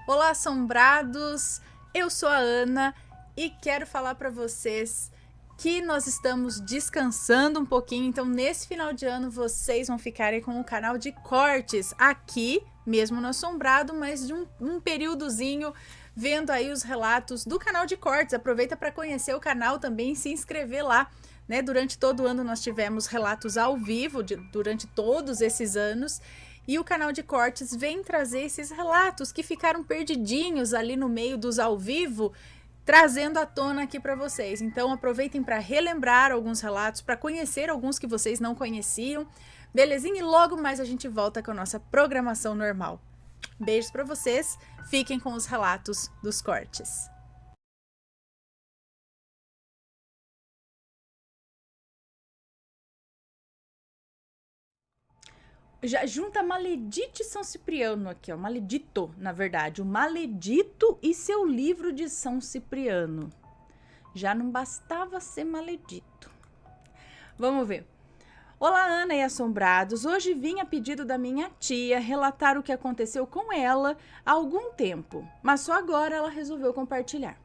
Olá, assombrados! Eu sou a Ana e quero falar para vocês que nós estamos descansando um pouquinho, então nesse final de ano vocês vão ficarem com o canal de cortes aqui, mesmo no Assombrado, mas de um períodozinho vendo aí os relatos do canal de cortes. Aproveita para conhecer o canal também e se inscrever lá. Né? Durante todo o ano nós tivemos relatos ao vivo, durante todos esses anos, e o canal de cortes vem trazer esses relatos que ficaram perdidinhos ali no meio dos ao vivo, trazendo à tona aqui para vocês. Então aproveitem para relembrar alguns relatos, para conhecer alguns que vocês não conheciam, belezinha? E logo mais a gente volta com a nossa programação normal. Beijos para vocês, fiquem com os relatos dos cortes. Já junta Maledito e São Cipriano aqui, ó. Maledito, na verdade. O Maledito e seu livro de São Cipriano. Já não bastava ser maledito. Vamos ver. Olá, Ana e assombrados. Hoje vim a pedido da minha tia relatar o que aconteceu com ela há algum tempo, mas só agora ela resolveu compartilhar.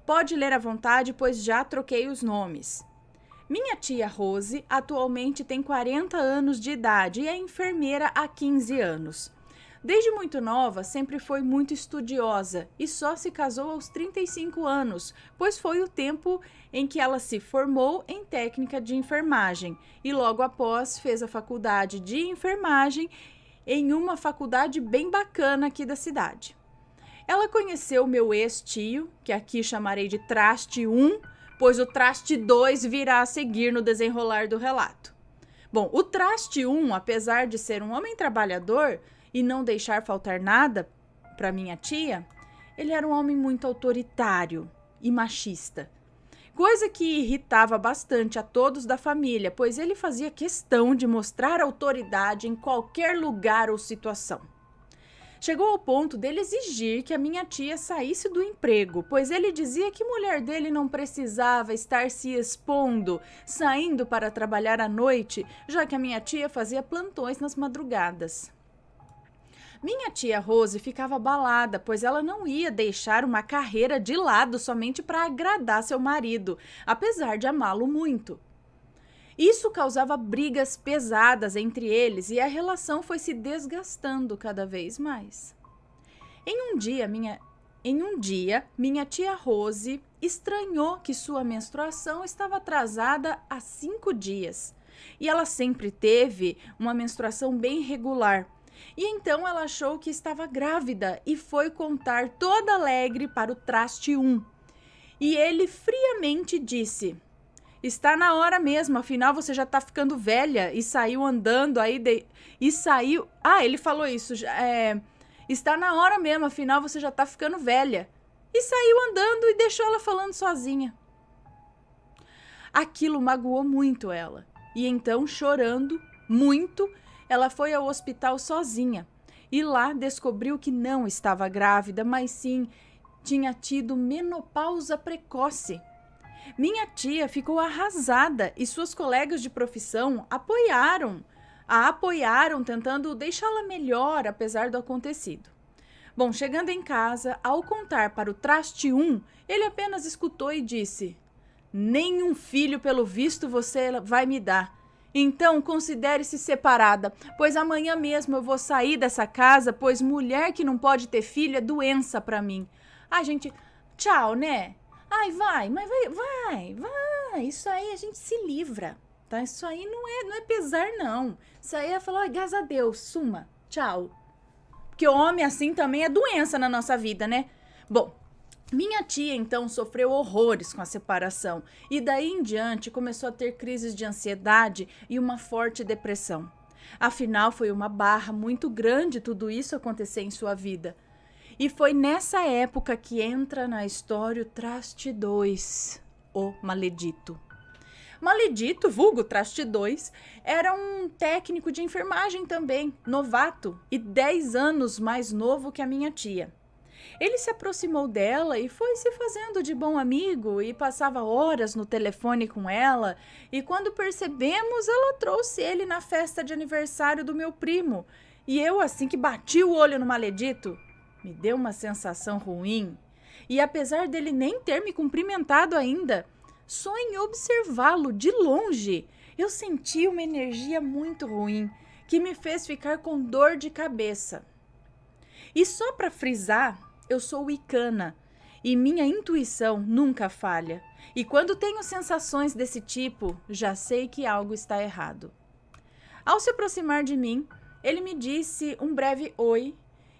Pode ler à vontade, pois já troquei os nomes. Minha tia Rose atualmente tem 40 anos de idade e é enfermeira há 15 anos. Desde muito nova, sempre foi muito estudiosa e só se casou aos 35 anos, pois foi o tempo em que ela se formou em técnica de enfermagem e logo após fez a faculdade de enfermagem em uma faculdade bem bacana aqui da cidade. Ela conheceu meu ex-tio, que aqui chamarei de Traste 1, pois o Traste 2 virá a seguir no desenrolar do relato. Bom, o Traste 1, apesar de ser um homem trabalhador e não deixar faltar nada para minha tia, ele era um homem muito autoritário e machista. Coisa que irritava bastante a todos da família, pois ele fazia questão de mostrar autoridade em qualquer lugar ou situação. Chegou ao ponto dele exigir que a minha tia saísse do emprego, pois ele dizia que mulher dele não precisava estar se expondo, saindo para trabalhar à noite, já que a minha tia fazia plantões nas madrugadas. Minha tia Rose ficava abalada, pois ela não ia deixar uma carreira de lado somente para agradar seu marido, apesar de amá-lo muito. Isso causava brigas pesadas entre eles e a relação foi se desgastando cada vez mais. Em um dia, minha tia Rose estranhou que sua menstruação estava atrasada há 5 dias. E ela sempre teve uma menstruação bem regular. E então ela achou que estava grávida e foi contar toda alegre para o Traste 1. E ele friamente disse: está na hora mesmo, afinal você já tá ficando velha. E saiu andando aí e saiu... ele falou isso. Está na hora mesmo, afinal você já tá ficando velha. E saiu andando e deixou ela falando sozinha. Aquilo magoou muito ela. E então, chorando muito, ela foi ao hospital sozinha. E lá descobriu que não estava grávida, mas sim tinha tido menopausa precoce. Minha tia ficou arrasada e suas colegas de profissão a apoiaram tentando deixá-la melhor apesar do acontecido. Bom, chegando em casa, ao contar para o Traste 1, ele apenas escutou e disse: nenhum filho pelo visto você vai me dar. Então considere-se separada, pois amanhã mesmo eu vou sair dessa casa, pois mulher que não pode ter filho é doença para mim. Gente, tchau, né? Vai, mas vai. Isso aí a gente se livra, tá? Isso aí não é pesar, não. Isso aí é falar, graças a Deus, suma, tchau. Porque homem assim também é doença na nossa vida, né? Bom, minha tia então sofreu horrores com a separação e daí em diante começou a ter crises de ansiedade e uma forte depressão. Afinal, foi uma barra muito grande tudo isso acontecer em sua vida. E foi nessa época que entra na história o Traste 2, o Maledito. Maledito, vulgo Traste 2, era um técnico de enfermagem também, novato e 10 anos mais novo que a minha tia. Ele se aproximou dela e foi se fazendo de bom amigo e passava horas no telefone com ela. E quando percebemos, ela trouxe ele na festa de aniversário do meu primo. E eu, assim que bati o olho no Maledito, Me deu uma sensação ruim. E apesar dele nem ter me cumprimentado ainda, só em observá-lo de longe, eu senti uma energia muito ruim que me fez ficar com dor de cabeça. E só para frisar, eu sou wicana e minha intuição nunca falha. E quando tenho sensações desse tipo, já sei que algo está errado. Ao se aproximar de mim, ele me disse um breve oi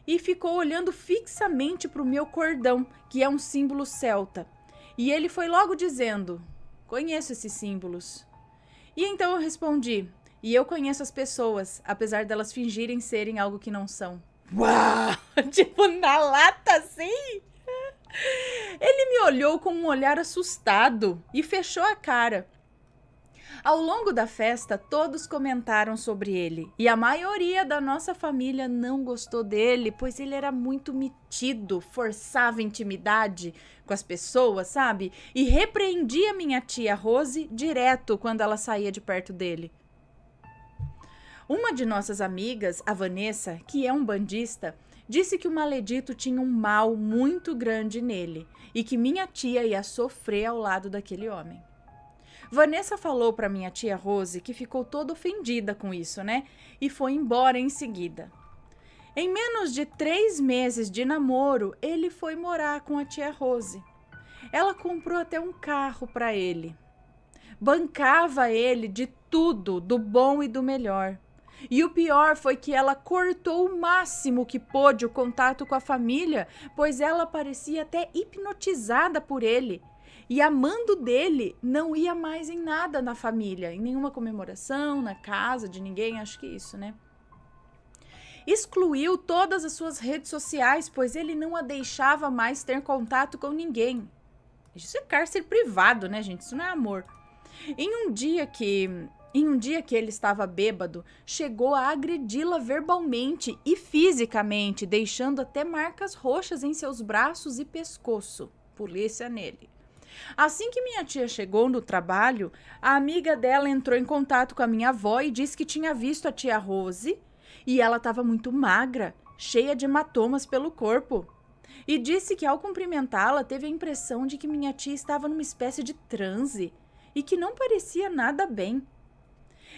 e ficou olhando fixamente para o meu cordão, que é um símbolo celta. E ele foi logo dizendo: conheço esses símbolos. E então eu respondi: e eu conheço as pessoas, apesar delas fingirem serem algo que não são. Uau! Tipo, na lata assim? Ele me olhou com um olhar assustado e fechou a cara. Ao longo da festa, todos comentaram sobre ele, e a maioria da nossa família não gostou dele, pois ele era muito metido, forçava intimidade com as pessoas, sabe? E repreendia minha tia Rose direto quando ela saía de perto dele. Uma de nossas amigas, a Vanessa, que é um bandista, disse que o maledito tinha um mal muito grande nele e que minha tia ia sofrer ao lado daquele homem. Vanessa falou para minha tia Rose que ficou toda ofendida com isso, né? E foi embora em seguida. Em menos de 3 meses de namoro, ele foi morar com a tia Rose. Ela comprou até um carro para ele. Bancava ele de tudo, do bom e do melhor. E o pior foi que ela cortou o máximo que pôde o contato com a família, pois ela parecia até hipnotizada por ele. E amando dele, não ia mais em nada na família, em nenhuma comemoração, na casa de ninguém, acho que isso, né? Excluiu todas as suas redes sociais, pois ele não a deixava mais ter contato com ninguém. Isso é cárcere privado, né, gente? Isso não é amor. Em um dia que ele estava bêbado, chegou a agredi-la verbalmente e fisicamente, deixando até marcas roxas em seus braços e pescoço. Polícia nele. Assim que minha tia chegou no trabalho, a amiga dela entrou em contato com a minha avó e disse que tinha visto a tia Rose e ela estava muito magra, cheia de hematomas pelo corpo. E disse que ao cumprimentá-la teve a impressão de que minha tia estava numa espécie de transe e que não parecia nada bem.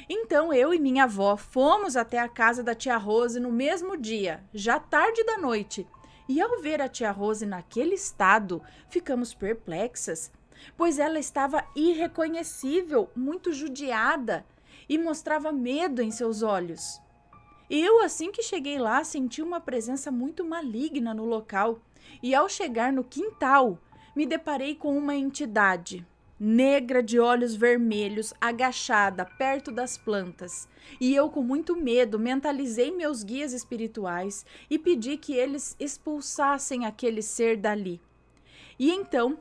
Então eu e minha avó fomos até a casa da tia Rose no mesmo dia, já tarde da noite. E ao ver a tia Rose naquele estado, ficamos perplexas, pois ela estava irreconhecível, muito judiada e mostrava medo em seus olhos. Eu, assim que cheguei lá, senti uma presença muito maligna no local e ao chegar no quintal, me deparei com uma entidade negra de olhos vermelhos, agachada perto das plantas. E eu, com muito medo, mentalizei meus guias espirituais e pedi que eles expulsassem aquele ser dali. E então,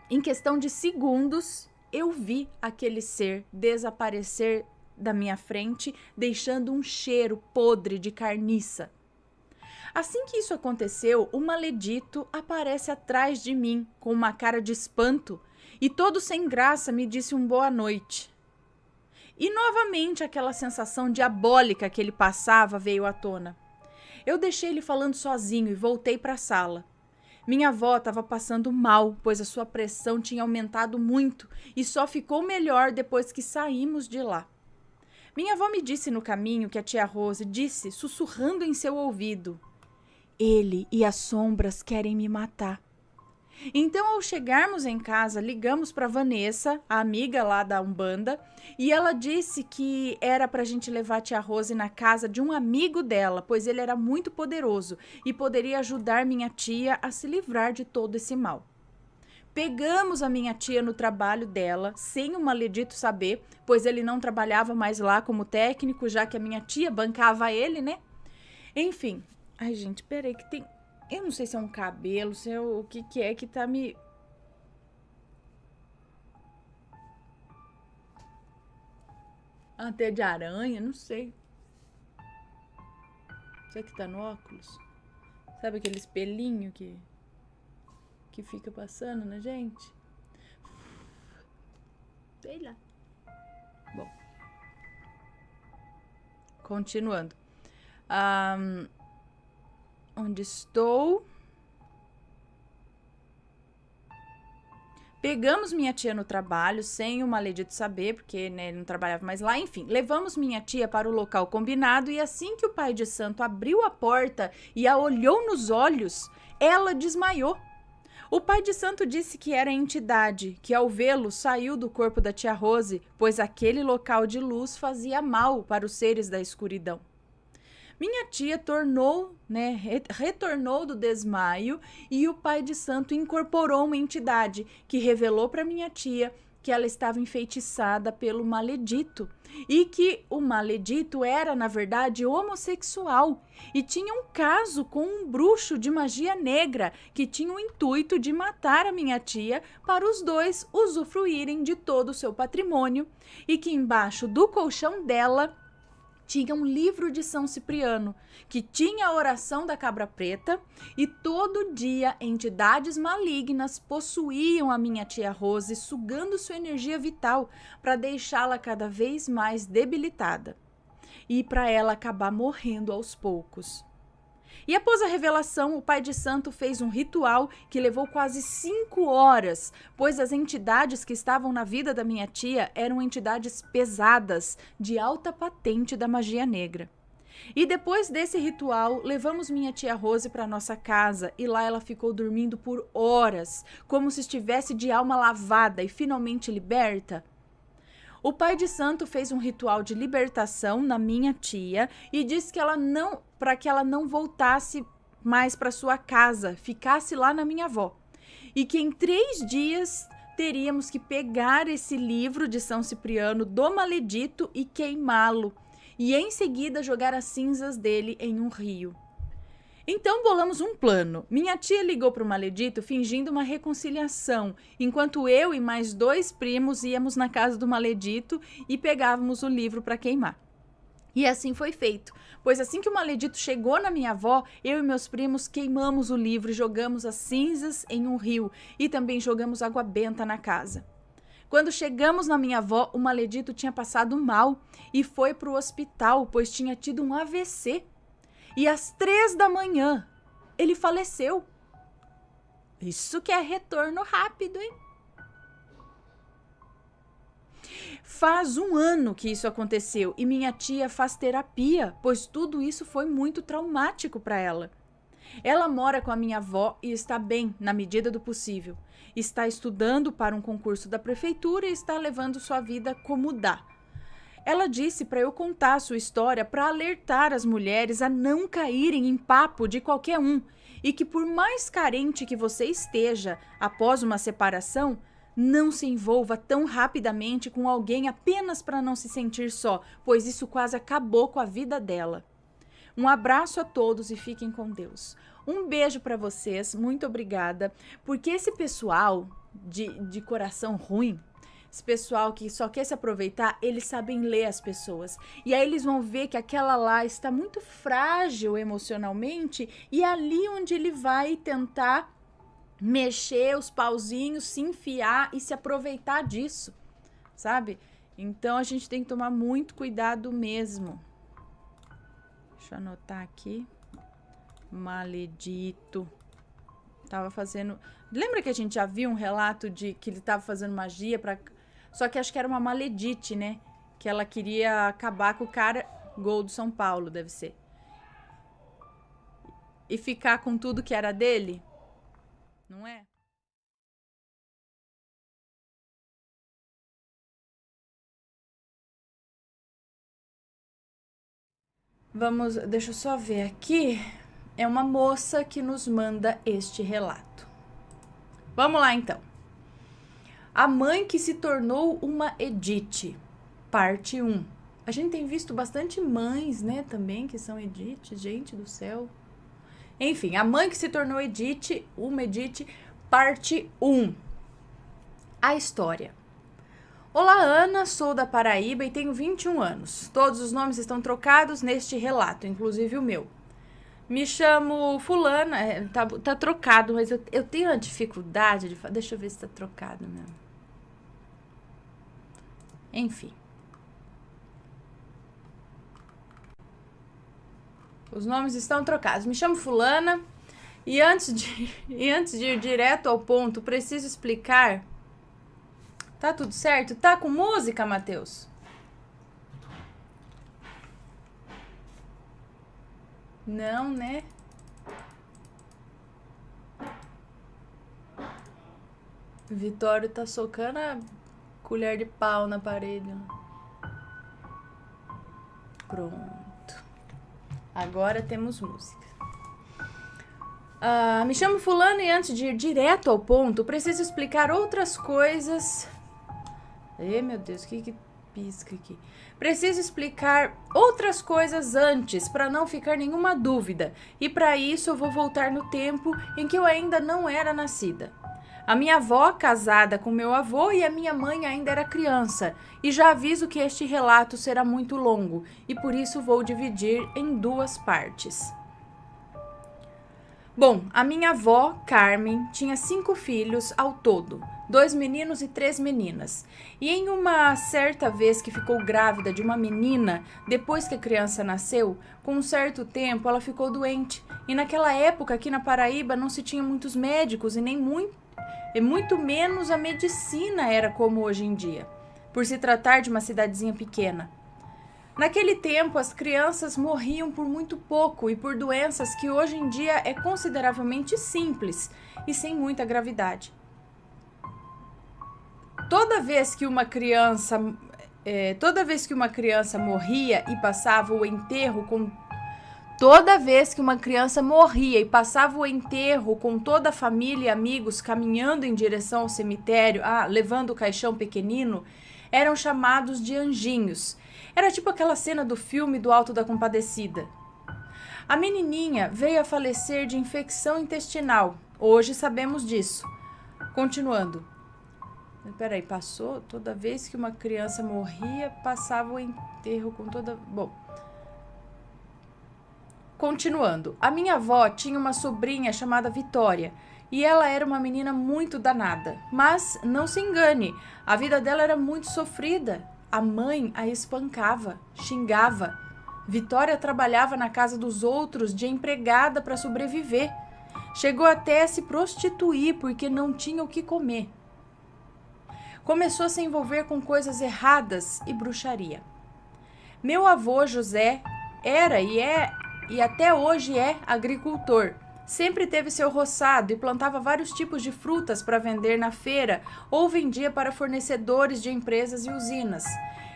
em questão de segundos, eu vi aquele ser desaparecer da minha frente, deixando um cheiro podre de carniça. Assim que isso aconteceu, o maledito aparece atrás de mim com uma cara de espanto e todo sem graça me disse um boa noite. E novamente aquela sensação diabólica que ele passava veio à tona. Eu deixei ele falando sozinho e voltei para a sala. Minha avó estava passando mal, pois a sua pressão tinha aumentado muito e só ficou melhor depois que saímos de lá. Minha avó me disse no caminho que a tia Rose disse, sussurrando em seu ouvido: ele e as sombras querem me matar. Então, ao chegarmos em casa, ligamos para Vanessa, a amiga lá da Umbanda, e ela disse que era para a gente levar a tia Rose na casa de um amigo dela, pois ele era muito poderoso e poderia ajudar minha tia a se livrar de todo esse mal. Pegamos a minha tia no trabalho dela, sem o maledito saber, pois ele não trabalhava mais lá como técnico, já que a minha tia bancava ele, né? Enfim. Ai, gente, peraí que tem... Eu não sei se é um cabelo, se é o que é que tá me... Até de aranha, não sei. Será que tá no óculos? Sabe aquele espelhinho que fica passando na gente? Sei lá. Bom. Continuando. onde estou? Pegamos minha tia no trabalho, sem o maledito saber, porque né, ele não trabalhava mais lá. Enfim, levamos minha tia para o local combinado e assim que o pai de santo abriu a porta e a olhou nos olhos, ela desmaiou. O pai de santo disse que era entidade, que ao vê-lo saiu do corpo da tia Rose, pois aquele local de luz fazia mal para os seres da escuridão. Minha tia retornou do desmaio e o pai de santo incorporou uma entidade que revelou para minha tia que ela estava enfeitiçada pelo maledito e que o maledito era, na verdade, homossexual e tinha um caso com um bruxo de magia negra que tinha o intuito de matar a minha tia para os dois usufruírem de todo o seu patrimônio e que embaixo do colchão dela tinha um livro de São Cipriano, que tinha a oração da cabra preta e todo dia entidades malignas possuíam a minha tia Rose, sugando sua energia vital para deixá-la cada vez mais debilitada e para ela acabar morrendo aos poucos. E após a revelação, o pai de santo fez um ritual que levou quase 5 horas, pois as entidades que estavam na vida da minha tia eram entidades pesadas, de alta patente da magia negra. E depois desse ritual, levamos minha tia Rose para nossa casa e lá ela ficou dormindo por horas, como se estivesse de alma lavada e finalmente liberta. O pai de santo fez um ritual de libertação na minha tia e disse que para que ela não voltasse mais para sua casa, ficasse lá na minha avó. E que em 3 dias teríamos que pegar esse livro de São Cipriano do maledito e queimá-lo. E em seguida jogar as cinzas dele em um rio. Então bolamos um plano. Minha tia ligou para o maledito fingindo uma reconciliação, enquanto eu e mais 2 primos íamos na casa do maledito e pegávamos o livro para queimar. E assim foi feito, pois assim que o maledito chegou na minha avó, eu e meus primos queimamos o livro e jogamos as cinzas em um rio e também jogamos água benta na casa. Quando chegamos na minha avó, o maledito tinha passado mal e foi para o hospital, pois tinha tido um AVC. E às 3 da manhã, ele faleceu. Isso que é retorno rápido, hein? Faz 1 ano que isso aconteceu e minha tia faz terapia, pois tudo isso foi muito traumático para ela. Ela mora com a minha avó e está bem, na medida do possível. Está estudando para um concurso da prefeitura e está levando sua vida como dá. Ela disse para eu contar a sua história para alertar as mulheres a não caírem em papo de qualquer um e que por mais carente que você esteja após uma separação, não se envolva tão rapidamente com alguém apenas para não se sentir só, pois isso quase acabou com a vida dela. Um abraço a todos e fiquem com Deus. Um beijo para vocês, muito obrigada, porque esse pessoal de coração ruim, esse pessoal que só quer se aproveitar, eles sabem ler as pessoas. E aí eles vão ver que aquela lá está muito frágil emocionalmente e é ali onde ele vai tentar mexer os pauzinhos, se enfiar e se aproveitar disso, sabe? Então a gente tem que tomar muito cuidado mesmo. Deixa eu anotar aqui. Maledito. Tava fazendo... Lembra que a gente já viu um relato de que ele tava fazendo magia pra... Só que acho que era uma maledite, né? Que ela queria acabar com o cara... Gol do São Paulo, deve ser. E ficar com tudo que era dele. Não é? Vamos, deixa eu só ver aqui. É uma moça que nos manda este relato. Vamos lá, então. A mãe que se tornou uma Edith, parte 1. A gente tem visto bastante mães, né, também, que são Edith, gente do céu. Enfim, a mãe que se tornou Edith, uma Edith, parte 1. A história. Olá, Ana, sou da Paraíba e tenho 21 anos. Todos os nomes estão trocados neste relato, inclusive o meu. Me chamo fulana, tá trocado, mas eu tenho a dificuldade de... Deixa eu ver se tá trocado mesmo. Enfim. Os nomes estão trocados. Me chamo fulana e antes de ir direto ao ponto, preciso explicar. Tá tudo certo? Tá com música, Matheus? Não, né? Vitório tá socando a colher de pau na parede. Pronto. Agora temos música. Me chamo fulano e antes de ir direto ao ponto, preciso explicar outras coisas. Meu Deus, o que pisca aqui? Preciso explicar outras coisas antes, para não ficar nenhuma dúvida. E para isso eu vou voltar no tempo em que eu ainda não era nascida. A minha avó, casada com meu avô, e a minha mãe ainda era criança. E já aviso que este relato será muito longo, e por isso vou dividir em 2 partes. Bom, a minha avó, Carmen, tinha 5 filhos ao todo, 2 meninos e 3 meninas. E em uma certa vez que ficou grávida de uma menina, depois que a criança nasceu, com um certo tempo ela ficou doente. E naquela época aqui na Paraíba não se tinha muitos médicos e muito menos a medicina era como hoje em dia, por se tratar de uma cidadezinha pequena. Naquele tempo, as crianças morriam por muito pouco e por doenças que hoje em dia é consideravelmente simples e sem muita gravidade. Toda vez que uma criança morria e passava o enterro com toda a família e amigos caminhando em direção ao cemitério, levando o caixão pequenino, eram chamados de anjinhos. Era tipo aquela cena do filme do Alto da Compadecida. A menininha veio a falecer de infecção intestinal. Hoje sabemos disso. Continuando. Peraí, passou? Toda vez que uma criança morria, passava o enterro com toda... Bom... Continuando, a minha avó tinha uma sobrinha chamada Vitória e ela era uma menina muito danada. Mas não se engane, a vida dela era muito sofrida. A mãe a espancava, xingava. Vitória trabalhava na casa dos outros de empregada para sobreviver. Chegou até a se prostituir porque não tinha o que comer. Começou a se envolver com coisas erradas e bruxaria. Meu avô José era e até hoje é agricultor. Sempre teve seu roçado e plantava vários tipos de frutas para vender na feira ou vendia para fornecedores de empresas e usinas.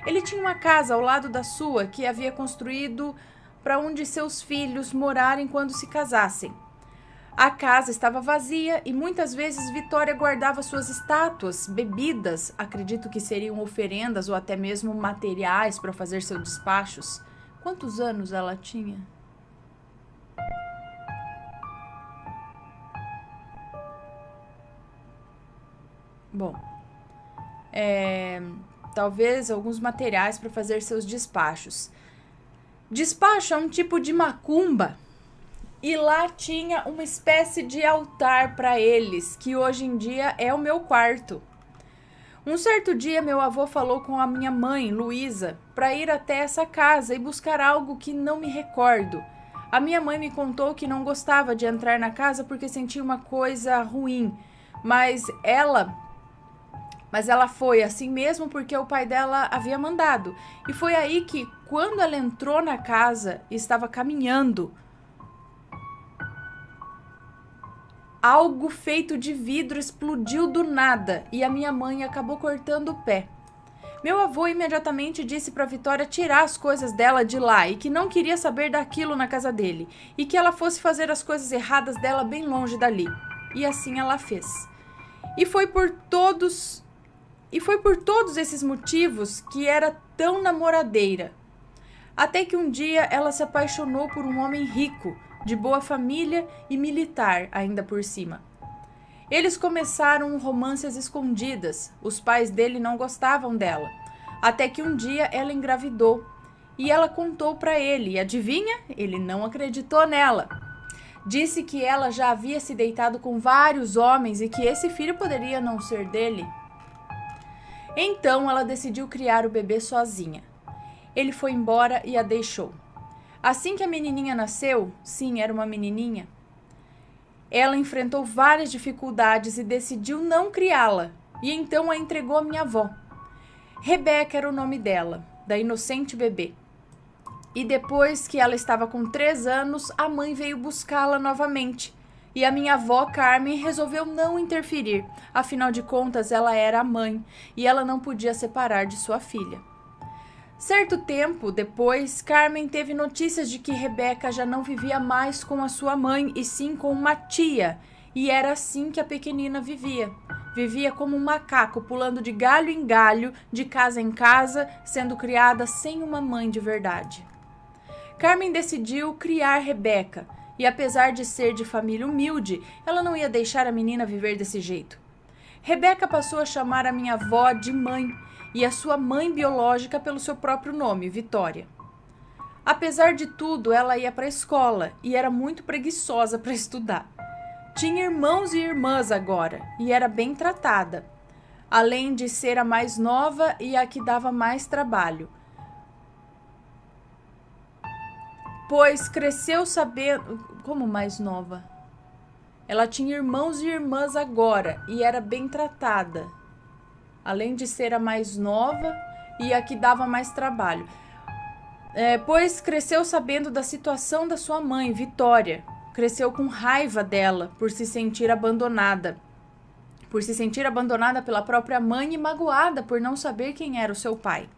Ele tinha uma casa ao lado da sua que havia construído para um de seus filhos morarem quando se casassem. A casa estava vazia e muitas vezes Vitória guardava suas estátuas, bebidas, acredito que seriam oferendas ou até mesmo materiais para fazer seus despachos. Quantos anos ela tinha? Bom, talvez alguns materiais para fazer seus despachos. Despacho é um tipo de macumba e lá tinha uma espécie de altar para eles, que hoje em dia é o meu quarto. Um certo dia, meu avô falou com a minha mãe, Luísa, para ir até essa casa e buscar algo que não me recordo. A minha mãe me contou que não gostava de entrar na casa porque sentia uma coisa ruim, mas ela foi assim mesmo porque o pai dela havia mandado. E foi aí que, quando ela entrou na casa e estava caminhando, algo feito de vidro explodiu do nada e a minha mãe acabou cortando o pé. Meu avô imediatamente disse para Vitória tirar as coisas dela de lá e que não queria saber daquilo na casa dele e que ela fosse fazer as coisas erradas dela bem longe dali. E assim ela fez. E foi por todos esses motivos que era tão namoradeira. Até que um dia ela se apaixonou por um homem rico, de boa família e militar ainda por cima. Eles começaram um romance às escondidas. Os pais dele não gostavam dela. Até que um dia ela engravidou e ela contou para ele. E adivinha? Ele não acreditou nela. Disse que ela já havia se deitado com vários homens e que esse filho poderia não ser dele. Então ela decidiu criar o bebê sozinha. Ele foi embora e a deixou. Assim que a menininha nasceu, sim, era uma menininha, ela enfrentou várias dificuldades e decidiu não criá-la, e então a entregou à minha avó. Rebeca era o nome dela, da inocente bebê. E depois que ela estava com 3 anos, a mãe veio buscá-la novamente. E a minha avó, Carmen, resolveu não interferir. Afinal de contas, ela era a mãe e ela não podia separar de sua filha. Certo tempo depois, Carmen teve notícias de que Rebeca já não vivia mais com a sua mãe, e sim com uma tia. E era assim que a pequenina vivia. Vivia como um macaco, pulando de galho em galho, de casa em casa, sendo criada sem uma mãe de verdade. Carmen decidiu criar Rebeca, e apesar de ser de família humilde, ela não ia deixar a menina viver desse jeito. Rebeca passou a chamar a minha avó de mãe, e a sua mãe biológica pelo seu próprio nome, Vitória. Apesar de tudo, ela ia para a escola e era muito preguiçosa para estudar. Tinha irmãos e irmãs agora, e era bem tratada, além de ser a mais nova e a que dava mais trabalho. Pois cresceu sabendo... Como mais nova? Ela tinha irmãos e irmãs agora e era bem tratada, além de ser a mais nova e a que dava mais trabalho. Pois cresceu sabendo da situação da sua mãe, Vitória. Cresceu com raiva dela por se sentir abandonada. Por se sentir abandonada pela própria mãe e magoada por não saber quem era o seu pai.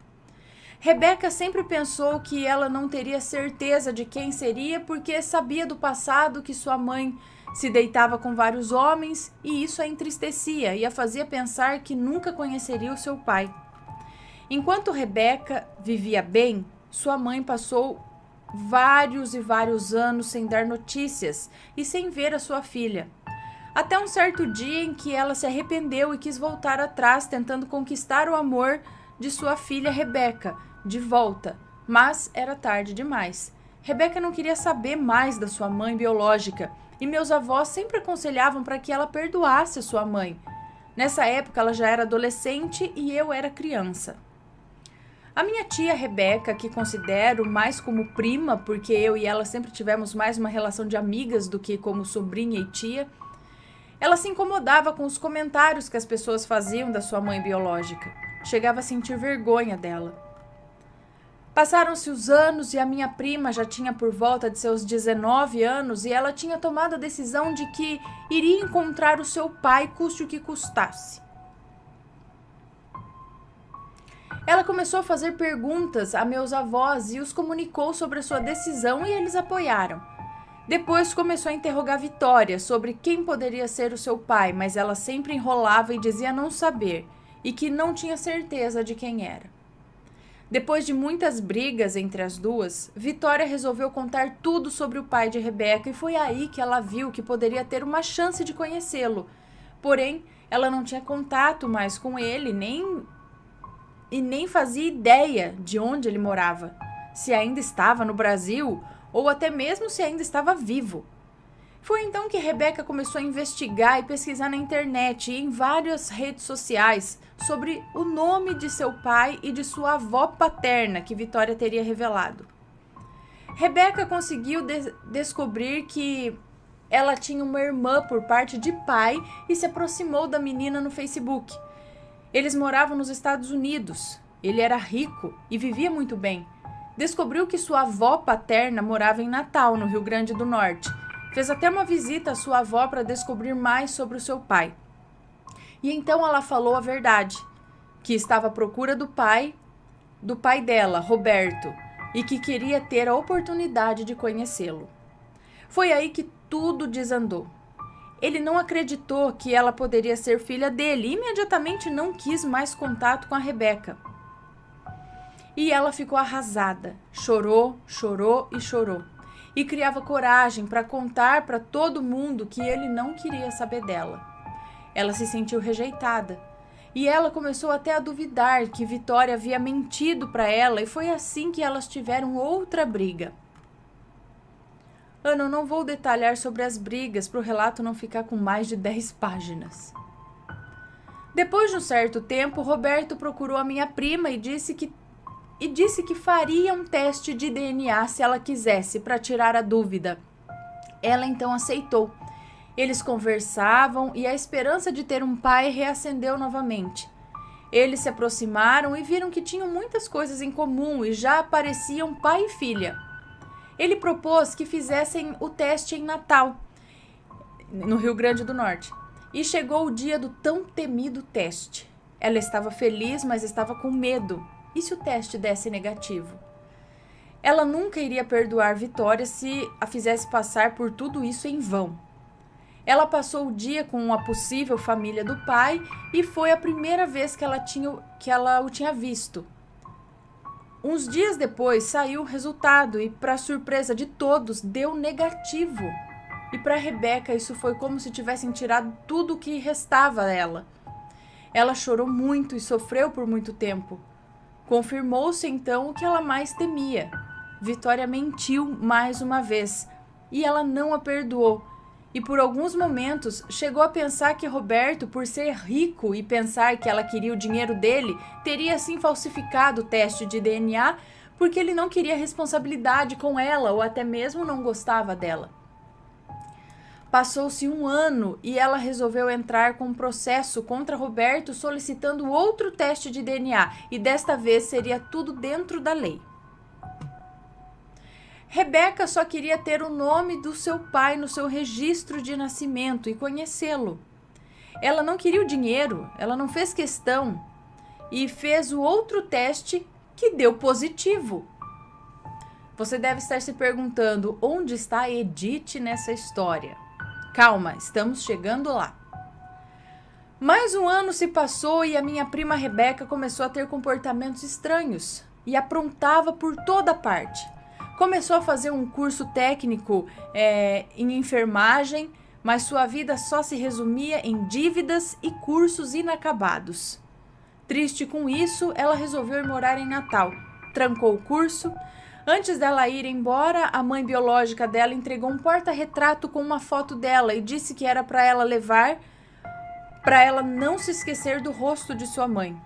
Rebeca sempre pensou que ela não teria certeza de quem seria porque sabia do passado que sua mãe se deitava com vários homens e isso a entristecia e a fazia pensar que nunca conheceria o seu pai. Enquanto Rebeca vivia bem, sua mãe passou vários e vários anos sem dar notícias e sem ver a sua filha. Até um certo dia em que ela se arrependeu e quis voltar atrás, tentando conquistar o amor de sua filha Rebeca de volta, mas era tarde demais. Rebeca não queria saber mais da sua mãe biológica e meus avós sempre aconselhavam para que ela perdoasse a sua mãe. Nessa época ela já era adolescente e eu era criança. A minha tia Rebeca, que considero mais como prima, porque eu e ela sempre tivemos mais uma relação de amigas do que como sobrinha e tia, ela se incomodava com os comentários que as pessoas faziam da sua mãe biológica. Chegava a sentir vergonha dela. Passaram-se os anos e a minha prima já tinha por volta de seus 19 anos e ela tinha tomado a decisão de que iria encontrar o seu pai, custe o que custasse. Ela começou a fazer perguntas a meus avós e os comunicou sobre a sua decisão e eles apoiaram. Depois começou a interrogar Vitória sobre quem poderia ser o seu pai, mas ela sempre enrolava e dizia não saber e que não tinha certeza de quem era. Depois de muitas brigas entre as duas, Vitória resolveu contar tudo sobre o pai de Rebeca e foi aí que ela viu que poderia ter uma chance de conhecê-lo. Porém, ela não tinha contato mais com ele nem fazia ideia de onde ele morava, se ainda estava no Brasil ou até mesmo se ainda estava vivo. Foi então que Rebeca começou a investigar e pesquisar na internet e em várias redes sociais sobre o nome de seu pai e de sua avó paterna que Vitória teria revelado. Rebeca conseguiu descobrir que ela tinha uma irmã por parte de pai e se aproximou da menina no Facebook. Eles moravam nos Estados Unidos. Ele era rico e vivia muito bem. Descobriu que sua avó paterna morava em Natal, no Rio Grande do Norte. Fez até uma visita à sua avó para descobrir mais sobre o seu pai. E então ela falou a verdade, que estava à procura do pai dela, Roberto, e que queria ter a oportunidade de conhecê-lo. Foi aí que tudo desandou. Ele não acreditou que ela poderia ser filha dele e imediatamente não quis mais contato com a Rebeca. E ela ficou arrasada, chorou, chorou e chorou. E criava coragem para contar para todo mundo que ele não queria saber dela. Ela se sentiu rejeitada e ela começou até a duvidar que Vitória havia mentido para ela e foi assim que elas tiveram outra briga. Ana, eu não vou detalhar sobre as brigas para o relato não ficar com mais de 10 páginas. Depois de um certo tempo, Roberto procurou a minha prima e disse que e disse que faria um teste de DNA se ela quisesse, para tirar a dúvida. Ela então aceitou. Eles conversavam e a esperança de ter um pai reacendeu novamente. Eles se aproximaram e viram que tinham muitas coisas em comum e já pareciam pai e filha. Ele propôs que fizessem o teste em Natal, no Rio Grande do Norte. E chegou o dia do tão temido teste. Ela estava feliz, mas estava com medo. E se o teste desse negativo? Ela nunca iria perdoar Vitória se a fizesse passar por tudo isso em vão. Ela passou o dia com a possível família do pai e foi a primeira vez que ela o tinha visto. Uns dias depois saiu o resultado e, para surpresa de todos, deu negativo. E para Rebeca isso foi como se tivessem tirado tudo o que restava dela. Ela chorou muito e sofreu por muito tempo. Confirmou-se então o que ela mais temia. Vitória mentiu mais uma vez e ela não a perdoou. E por alguns momentos chegou a pensar que Roberto, por ser rico e pensar que ela queria o dinheiro dele, teria assim falsificado o teste de DNA porque ele não queria responsabilidade com ela ou até mesmo não gostava dela. Passou-se um ano e ela resolveu entrar com um processo contra Roberto solicitando outro teste de DNA e desta vez seria tudo dentro da lei. Rebeca só queria ter o nome do seu pai no seu registro de nascimento e conhecê-lo. Ela não queria o dinheiro, ela não fez questão e fez o outro teste que deu positivo. Você deve estar se perguntando onde está a Edith nessa história. Calma, estamos chegando lá. Mais um ano se passou e a minha prima Rebeca começou a ter comportamentos estranhos e aprontava por toda parte. Começou a fazer um curso técnico em enfermagem, mas sua vida só se resumia em dívidas e cursos inacabados. Triste com isso, ela resolveu ir morar em Natal. Trancou o curso. Antes dela ir embora, a mãe biológica dela entregou um porta-retrato com uma foto dela e disse que era para ela levar, para ela não se esquecer do rosto de sua mãe.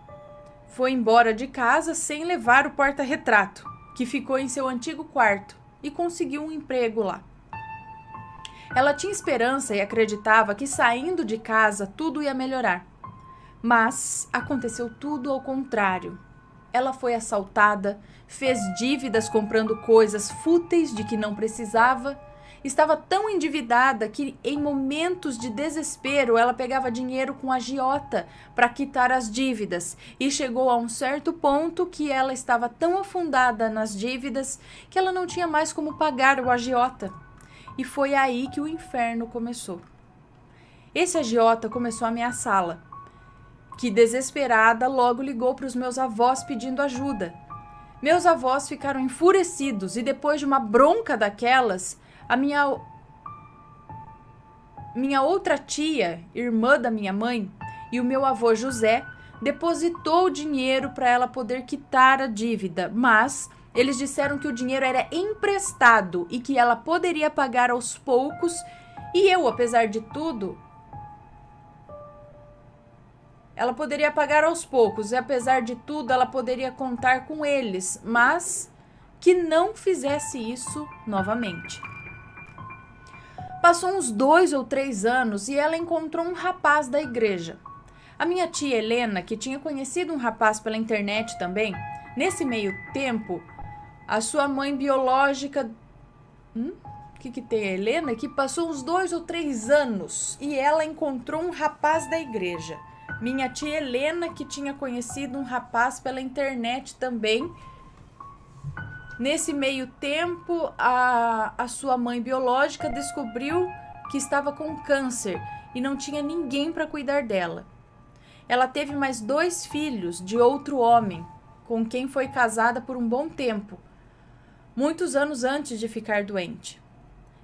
Foi embora de casa sem levar o porta-retrato, que ficou em seu antigo quarto, e conseguiu um emprego lá. Ela tinha esperança e acreditava que saindo de casa tudo ia melhorar. Mas aconteceu tudo ao contrário. Ela foi assaltada, fez dívidas comprando coisas fúteis de que não precisava. Estava tão endividada que, em momentos de desespero, ela pegava dinheiro com a agiota para quitar as dívidas. E chegou a um certo ponto que ela estava tão afundada nas dívidas que ela não tinha mais como pagar o agiota. E foi aí que o inferno começou. Esse agiota começou a ameaçá-la, que, desesperada, logo ligou para os meus avós pedindo ajuda. Meus avós ficaram enfurecidos e, depois de uma bronca daquelas, a minha outra tia, irmã da minha mãe, e o meu avô José depositou o dinheiro para ela poder quitar a dívida, mas eles disseram que o dinheiro era emprestado e que ela poderia pagar aos poucos, e eu, apesar de tudo, ela poderia pagar aos poucos e, apesar de tudo, ela poderia contar com eles, mas que não fizesse isso novamente. Passou uns 2 ou 3 anos e ela encontrou um rapaz da igreja. A minha tia Helena, que tinha conhecido um rapaz pela internet também, nesse meio tempo, a sua mãe biológica... que tem a Helena? Que passou uns 2 ou 3 anos e ela encontrou um rapaz da igreja. Minha tia Helena, que tinha conhecido um rapaz pela internet também. Nesse meio tempo, a sua mãe biológica descobriu que estava com câncer e não tinha ninguém para cuidar dela. Ela teve mais 2 filhos de outro homem, com quem foi casada por um bom tempo, muitos anos antes de ficar doente.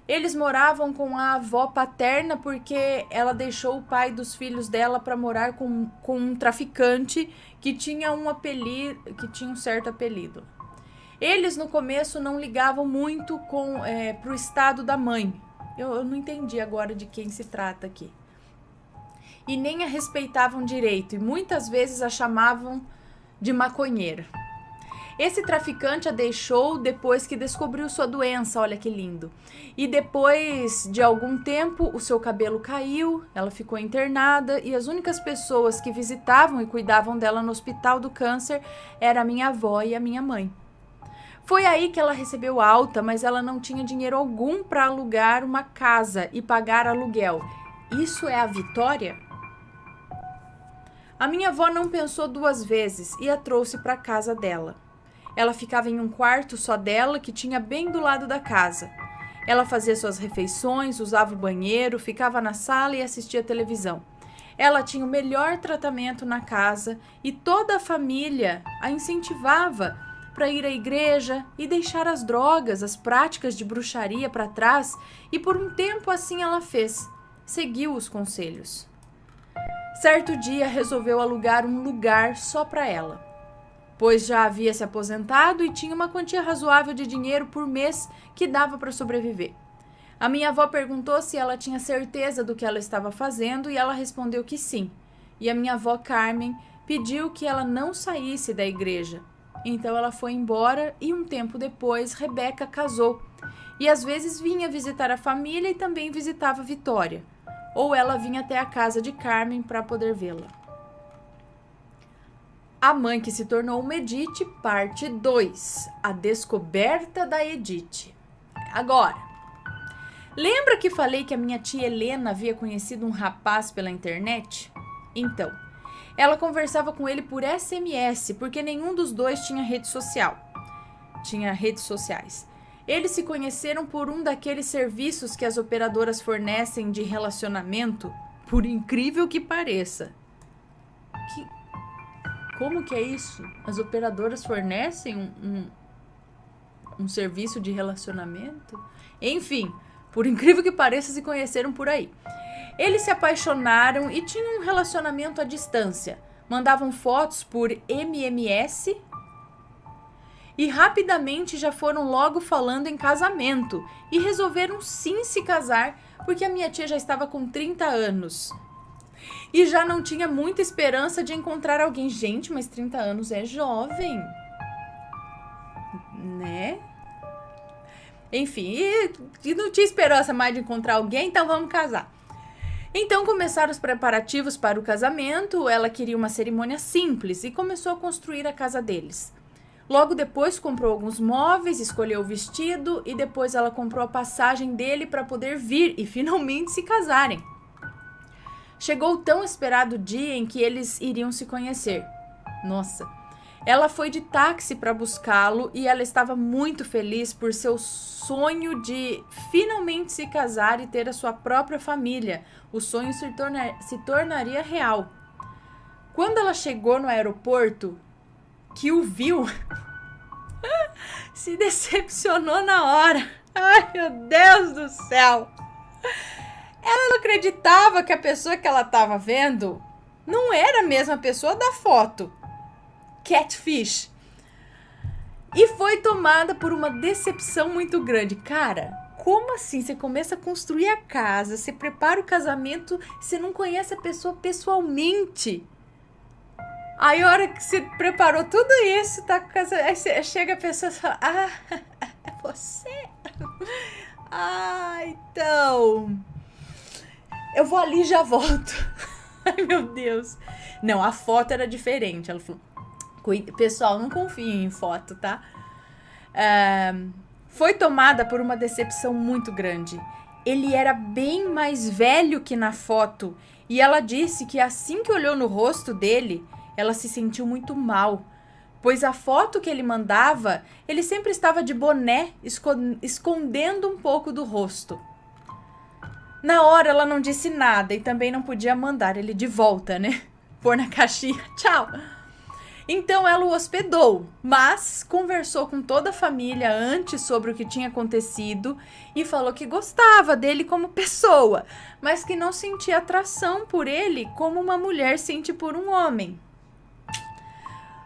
Eles moravam com a avó paterna porque ela deixou o pai dos filhos dela para morar com um traficante que tinha um certo apelido. Eles no começo não ligavam muito para o estado da mãe. Eu não entendi agora de quem se trata aqui. E nem a respeitavam direito e muitas vezes a chamavam de maconheira. Esse traficante a deixou depois que descobriu sua doença, olha que lindo. E depois de algum tempo, o seu cabelo caiu, ela ficou internada e as únicas pessoas que visitavam e cuidavam dela no hospital do câncer era a minha avó e a minha mãe. Foi aí que ela recebeu alta, mas ela não tinha dinheiro algum para alugar uma casa e pagar aluguel. Isso é a vitória? A minha avó não pensou duas vezes e a trouxe para a casa dela. Ela ficava em um quarto só dela, que tinha bem do lado da casa. Ela fazia suas refeições, usava o banheiro, ficava na sala e assistia televisão. Ela tinha o melhor tratamento na casa e toda a família a incentivava para ir à igreja e deixar as drogas, as práticas de bruxaria para trás, e por um tempo assim ela fez, seguiu os conselhos. Certo dia resolveu alugar um lugar só para ela, pois já havia se aposentado e tinha uma quantia razoável de dinheiro por mês que dava para sobreviver. A minha avó perguntou se ela tinha certeza do que ela estava fazendo e ela respondeu que sim. E a minha avó Carmen pediu que ela não saísse da igreja. Então ela foi embora e um tempo depois Rebeca casou. E às vezes vinha visitar a família e também visitava Vitória. Ou ela vinha até a casa de Carmen para poder vê-la. A mãe que se tornou uma Edith, parte 2. A descoberta da Edith. Agora, lembra que falei que a minha tia Helena havia conhecido um rapaz pela internet? Então, ela conversava com ele por SMS, porque nenhum dos dois tinha rede social. Tinha redes sociais. Eles se conheceram por um daqueles serviços que as operadoras fornecem de relacionamento, por incrível que pareça. Como que é isso? As operadoras fornecem um serviço de relacionamento? Enfim, por incrível que pareça, se conheceram por aí. Eles se apaixonaram e tinham um relacionamento à distância. Mandavam fotos por MMS e rapidamente já foram logo falando em casamento e resolveram sim se casar, porque a minha tia já estava com 30 anos. E já não tinha muita esperança de encontrar alguém. Gente, mas 30 anos é jovem, né? Enfim, e não tinha esperança mais de encontrar alguém, então vamos casar. Então começaram os preparativos para o casamento. Ela queria uma cerimônia simples e começou a construir a casa deles. Logo depois comprou alguns móveis, escolheu o vestido e depois ela comprou a passagem dele para poder vir e finalmente se casarem. Chegou o tão esperado dia em que eles iriam se conhecer. Nossa, ela foi de táxi para buscá-lo e ela estava muito feliz por seu sonho de finalmente se casar e ter a sua própria família. O sonho se tornaria real. Quando ela chegou no aeroporto, que o viu, se decepcionou na hora. Ai, meu Deus do céu! Ela não acreditava que a pessoa que ela estava vendo não era a mesma pessoa da foto. Catfish. E foi tomada por uma decepção muito grande. Cara, como assim? Você começa a construir a casa, você prepara o casamento, você não conhece a pessoa pessoalmente. Aí a hora que você preparou tudo isso, tá com casa, aí chega a pessoa e fala: ah, é você? Ah, então eu vou ali e já volto. Ai, meu Deus. Não, a foto era diferente. Ela falou: pessoal, não confiem em foto, tá? Foi tomada por uma decepção muito grande. Ele era bem mais velho que na foto. E ela disse que assim que olhou no rosto dele, ela se sentiu muito mal, pois a foto que ele mandava, ele sempre estava de boné, escondendo um pouco do rosto. Na hora ela não disse nada e também não podia mandar ele de volta, né? Pôr na caixinha, tchau. Então ela o hospedou, mas conversou com toda a família antes sobre o que tinha acontecido e falou que gostava dele como pessoa, mas que não sentia atração por ele como uma mulher sente por um homem.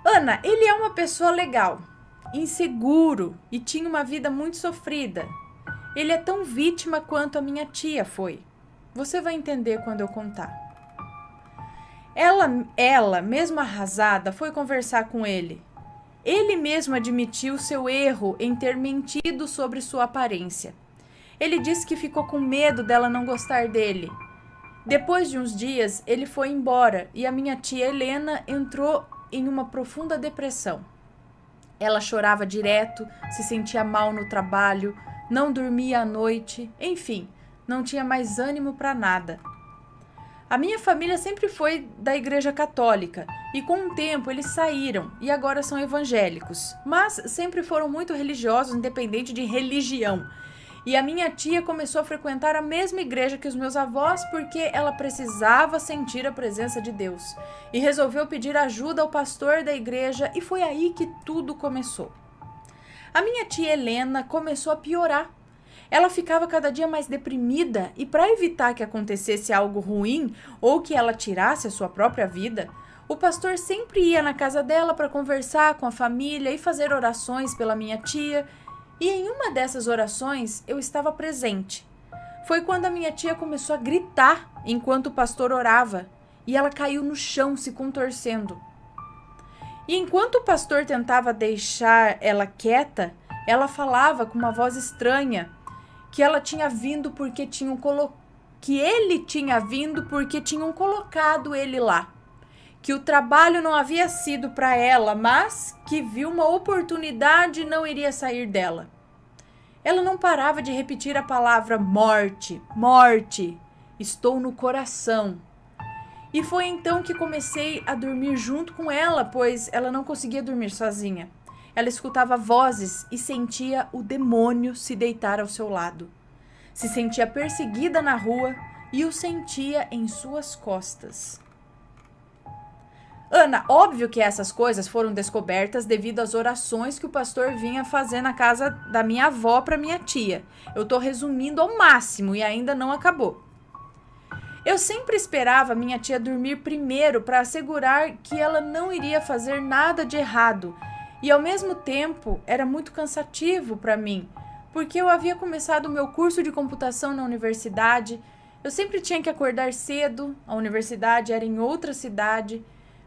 Ana, ele é uma pessoa legal, inseguro e tinha uma vida muito sofrida. Ele é tão vítima quanto a minha tia foi. Você vai entender quando eu contar. Ela, mesmo arrasada, foi conversar com ele. Ele mesmo admitiu seu erro em ter mentido sobre sua aparência. Ele disse que ficou com medo dela não gostar dele. Depois de uns dias, ele foi embora e a minha tia Helena entrou em uma profunda depressão. Ela chorava direto, se sentia mal no trabalho, não dormia à noite, enfim, não tinha mais ânimo para nada. A minha família sempre foi da Igreja Católica e com o tempo eles saíram e agora são evangélicos, mas sempre foram muito religiosos, independente de religião. E a minha tia começou a frequentar a mesma igreja que os meus avós porque ela precisava sentir a presença de Deus. E resolveu pedir ajuda ao pastor da igreja e foi aí que tudo começou. A minha tia Helena começou a piorar. Ela ficava cada dia mais deprimida e para evitar que acontecesse algo ruim ou que ela tirasse a sua própria vida, o pastor sempre ia na casa dela para conversar com a família e fazer orações pela minha tia. E em uma dessas orações eu estava presente. Foi quando a minha tia começou a gritar enquanto o pastor orava e ela caiu no chão se contorcendo. E enquanto o pastor tentava deixar ela quieta, ela falava com uma voz estranha que ela tinha vindo porque que ele tinha vindo porque tinham colocado ele lá. Que o trabalho não havia sido para ela, mas que viu uma oportunidade e não iria sair dela. Ela não parava de repetir a palavra morte, morte, estou no coração. E foi então que comecei a dormir junto com ela, pois ela não conseguia dormir sozinha. Ela escutava vozes e sentia o demônio se deitar ao seu lado. Se sentia perseguida na rua e o sentia em suas costas. Ana, óbvio que essas coisas foram descobertas devido às orações que o pastor vinha fazer na casa da minha avó para minha tia. Eu tô resumindo ao máximo e ainda não acabou. Eu sempre esperava minha tia dormir primeiro para assegurar que ela não iria fazer nada de errado. E ao mesmo tempo era muito cansativo para mim, porque eu havia começado o meu curso de computação na universidade. Eu sempre tinha que acordar cedo, a universidade era em outra cidade.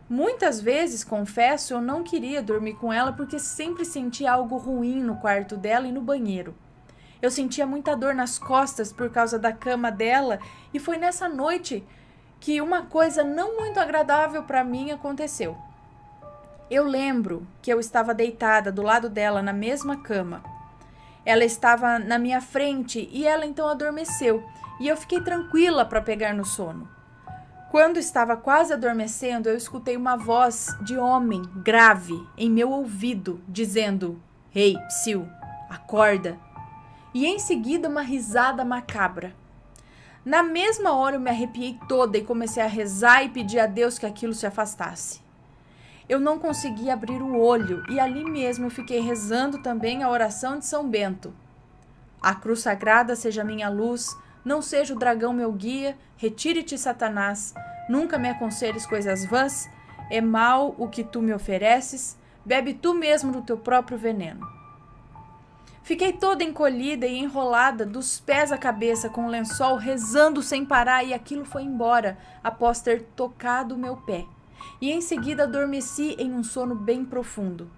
Muitas vezes, confesso, eu não queria dormir com ela porque sempre sentia algo ruim no quarto dela e no banheiro. Eu sentia muita dor nas costas por causa da cama dela e foi nessa noite que uma coisa não muito agradável para mim aconteceu. Eu lembro que eu estava deitada do lado dela na mesma cama. Ela estava na minha frente e ela então adormeceu e eu fiquei tranquila para pegar no sono. Quando estava quase adormecendo, eu escutei uma voz de homem grave em meu ouvido, dizendo: "Ei, psiu, acorda!" E em seguida uma risada macabra. Na mesma hora eu me arrepiei toda e comecei a rezar e pedir a Deus que aquilo se afastasse. Eu não conseguia abrir o olho e ali mesmo eu fiquei rezando também a oração de São Bento. A cruz sagrada seja minha luz, não seja o dragão meu guia, retire-te, Satanás, nunca me aconselhes coisas vãs, é mal o que tu me ofereces, bebe tu mesmo do teu próprio veneno. Fiquei toda encolhida e enrolada dos pés à cabeça com o lençol, rezando sem parar e aquilo foi embora após ter tocado o meu pé. E em seguida adormeci em um sono bem profundo.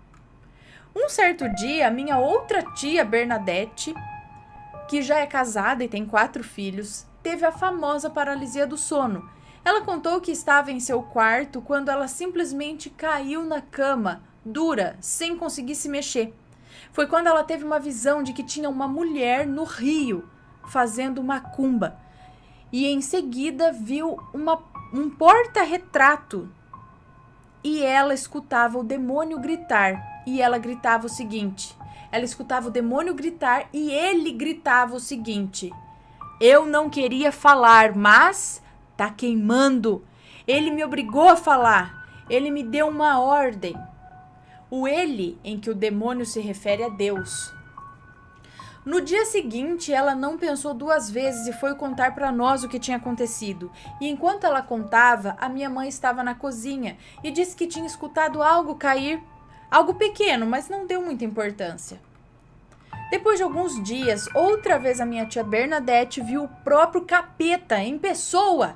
Um certo dia, minha outra tia Bernadette, que já é casada e tem 4 filhos, teve a famosa paralisia do sono. Ela contou que estava em seu quarto quando ela simplesmente caiu na cama, dura, sem conseguir se mexer. Foi quando ela teve uma visão de que tinha uma mulher no rio fazendo macumba. E em seguida viu um porta-retrato. E ela escutava o demônio gritar. E ela gritava o seguinte. Ela escutava o demônio gritar e ele gritava o seguinte: "Eu não queria falar, mas tá queimando. Ele me obrigou a falar. Ele me deu uma ordem." O ele em que o demônio se refere a Deus. No dia seguinte, ela não pensou 2 vezes e foi contar para nós o que tinha acontecido. E enquanto ela contava, a minha mãe estava na cozinha e disse que tinha escutado algo cair. Algo pequeno, mas não deu muita importância. Depois de alguns dias, outra vez a minha tia Bernadette viu o próprio capeta em pessoa.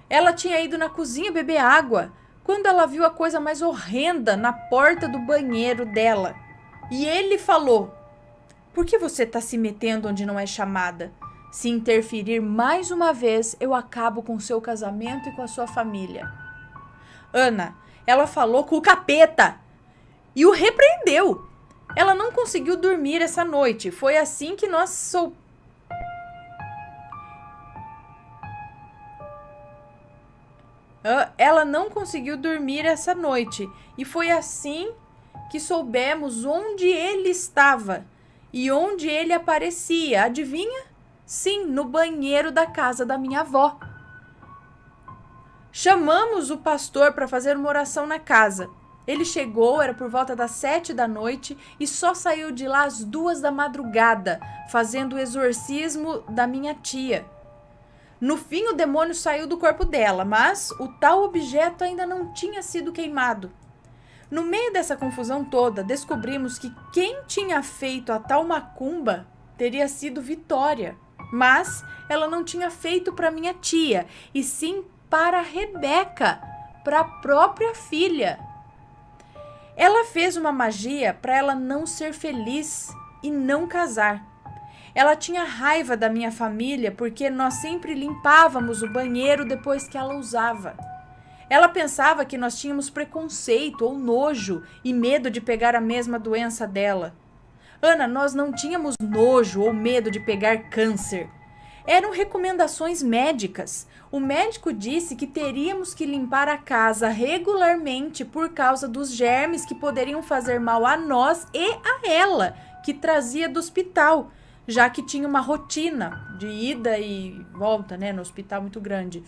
Ela tinha ido na cozinha beber água quando ela viu a coisa mais horrenda na porta do banheiro dela. E ele falou: por que você está se metendo onde não é chamada? Se interferir mais uma vez, eu acabo com o seu casamento e com a sua família. Ana, ela falou com o capeta e o repreendeu. Ela não conseguiu dormir essa noite. Foi assim que nós Ela não conseguiu dormir essa noite. E foi assim que soubemos onde ele estava e onde ele aparecia. Adivinha? Sim, no banheiro da casa da minha avó. Chamamos o pastor para fazer uma oração na casa. Ele chegou, era por volta das 7 da noite e só saiu de lá às 2 da madrugada, fazendo o exorcismo da minha tia. No fim, o demônio saiu do corpo dela, mas o tal objeto ainda não tinha sido queimado. No meio dessa confusão toda, descobrimos que quem tinha feito a tal macumba teria sido Vitória, mas ela não tinha feito para minha tia, e sim para a Rebeca, para a própria filha. Ela fez uma magia para ela não ser feliz e não casar. Ela tinha raiva da minha família porque nós sempre limpávamos o banheiro depois que ela usava. Ela pensava que nós tínhamos preconceito ou nojo e medo de pegar a mesma doença dela. Ana, nós não tínhamos nojo ou medo de pegar câncer. Eram recomendações médicas. O médico disse que teríamos que limpar a casa regularmente por causa dos germes que poderiam fazer mal a nós e a ela, que trazia do hospital, já que tinha uma rotina de ida e volta, no hospital muito grande.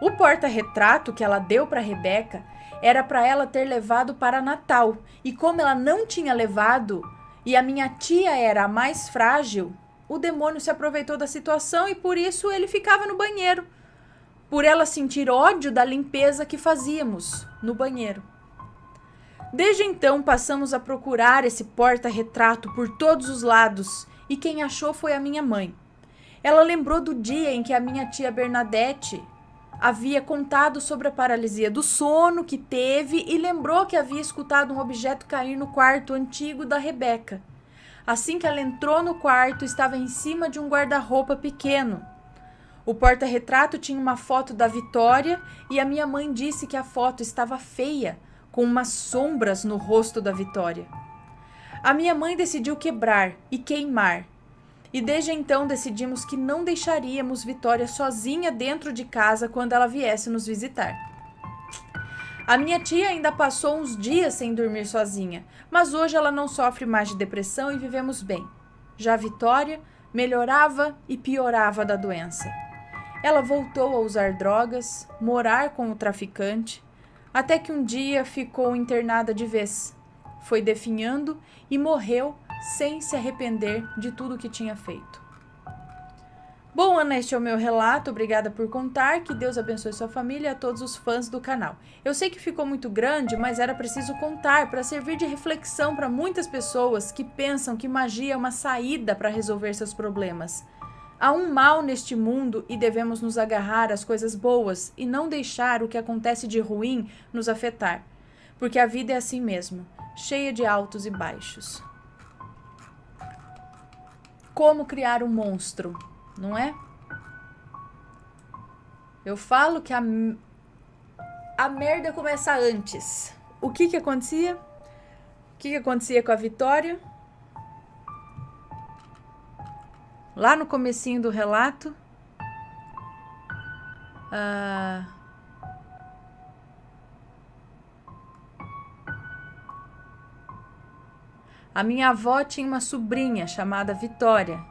O porta-retrato que ela deu para Rebeca era para ela ter levado para Natal, e como ela não tinha levado e a minha tia era a mais frágil, o demônio se aproveitou da situação e por isso ele ficava no banheiro, por ela sentir ódio da limpeza que fazíamos no banheiro. Desde então passamos a procurar esse porta-retrato por todos os lados e quem achou foi a minha mãe. Ela lembrou do dia em que a minha tia Bernadette havia contado sobre a paralisia do sono que teve e lembrou que havia escutado um objeto cair no quarto antigo da Rebeca. Assim que ela entrou no quarto, estava em cima de um guarda-roupa pequeno. O porta-retrato tinha uma foto da Vitória e a minha mãe disse que a foto estava feia, com umas sombras no rosto da Vitória. A minha mãe decidiu quebrar e queimar. E desde então decidimos que não deixaríamos Vitória sozinha dentro de casa quando ela viesse nos visitar. A minha tia ainda passou uns dias sem dormir sozinha, mas hoje ela não sofre mais de depressão e vivemos bem. Já a Vitória melhorava e piorava da doença. Ela voltou a usar drogas, morar com o traficante, até que um dia ficou internada de vez. Foi definhando e morreu sem se arrepender de tudo que tinha feito. Bom, Ana, este é o meu relato. Obrigada por contar. Que Deus abençoe sua família e a todos os fãs do canal. Eu sei que ficou muito grande, mas era preciso contar para servir de reflexão para muitas pessoas que pensam que magia é uma saída para resolver seus problemas. Há um mal neste mundo e devemos nos agarrar às coisas boas e não deixar o que acontece de ruim nos afetar. Porque a vida é assim mesmo, cheia de altos e baixos. Como criar um monstro, não é? Eu falo que a merda começa antes. O que acontecia? O que acontecia com a Vitória? Lá no comecinho do relato, a minha avó tinha uma sobrinha chamada Vitória,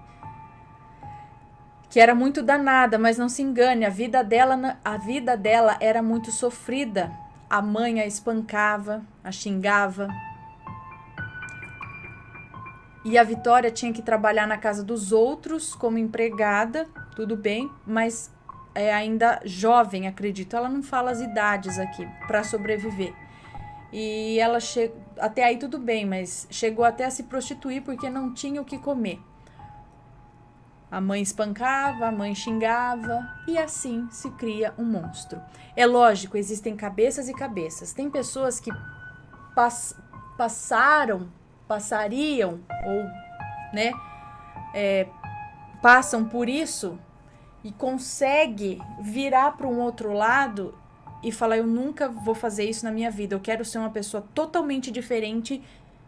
que era muito danada, mas não se engane, a vida dela era muito sofrida. A mãe a espancava, a xingava. E a Vitória tinha que trabalhar na casa dos outros como empregada, tudo bem, mas é ainda jovem, acredito. Ela não fala as idades aqui, para sobreviver. E ela até aí tudo bem, mas chegou até a se prostituir porque não tinha o que comer. A mãe espancava, a mãe xingava e assim se cria um monstro. É lógico, existem cabeças e cabeças. Tem pessoas que passariam ou, né, passam por isso e consegue virar para um outro lado e falar, eu nunca vou fazer isso na minha vida, eu quero ser uma pessoa totalmente diferente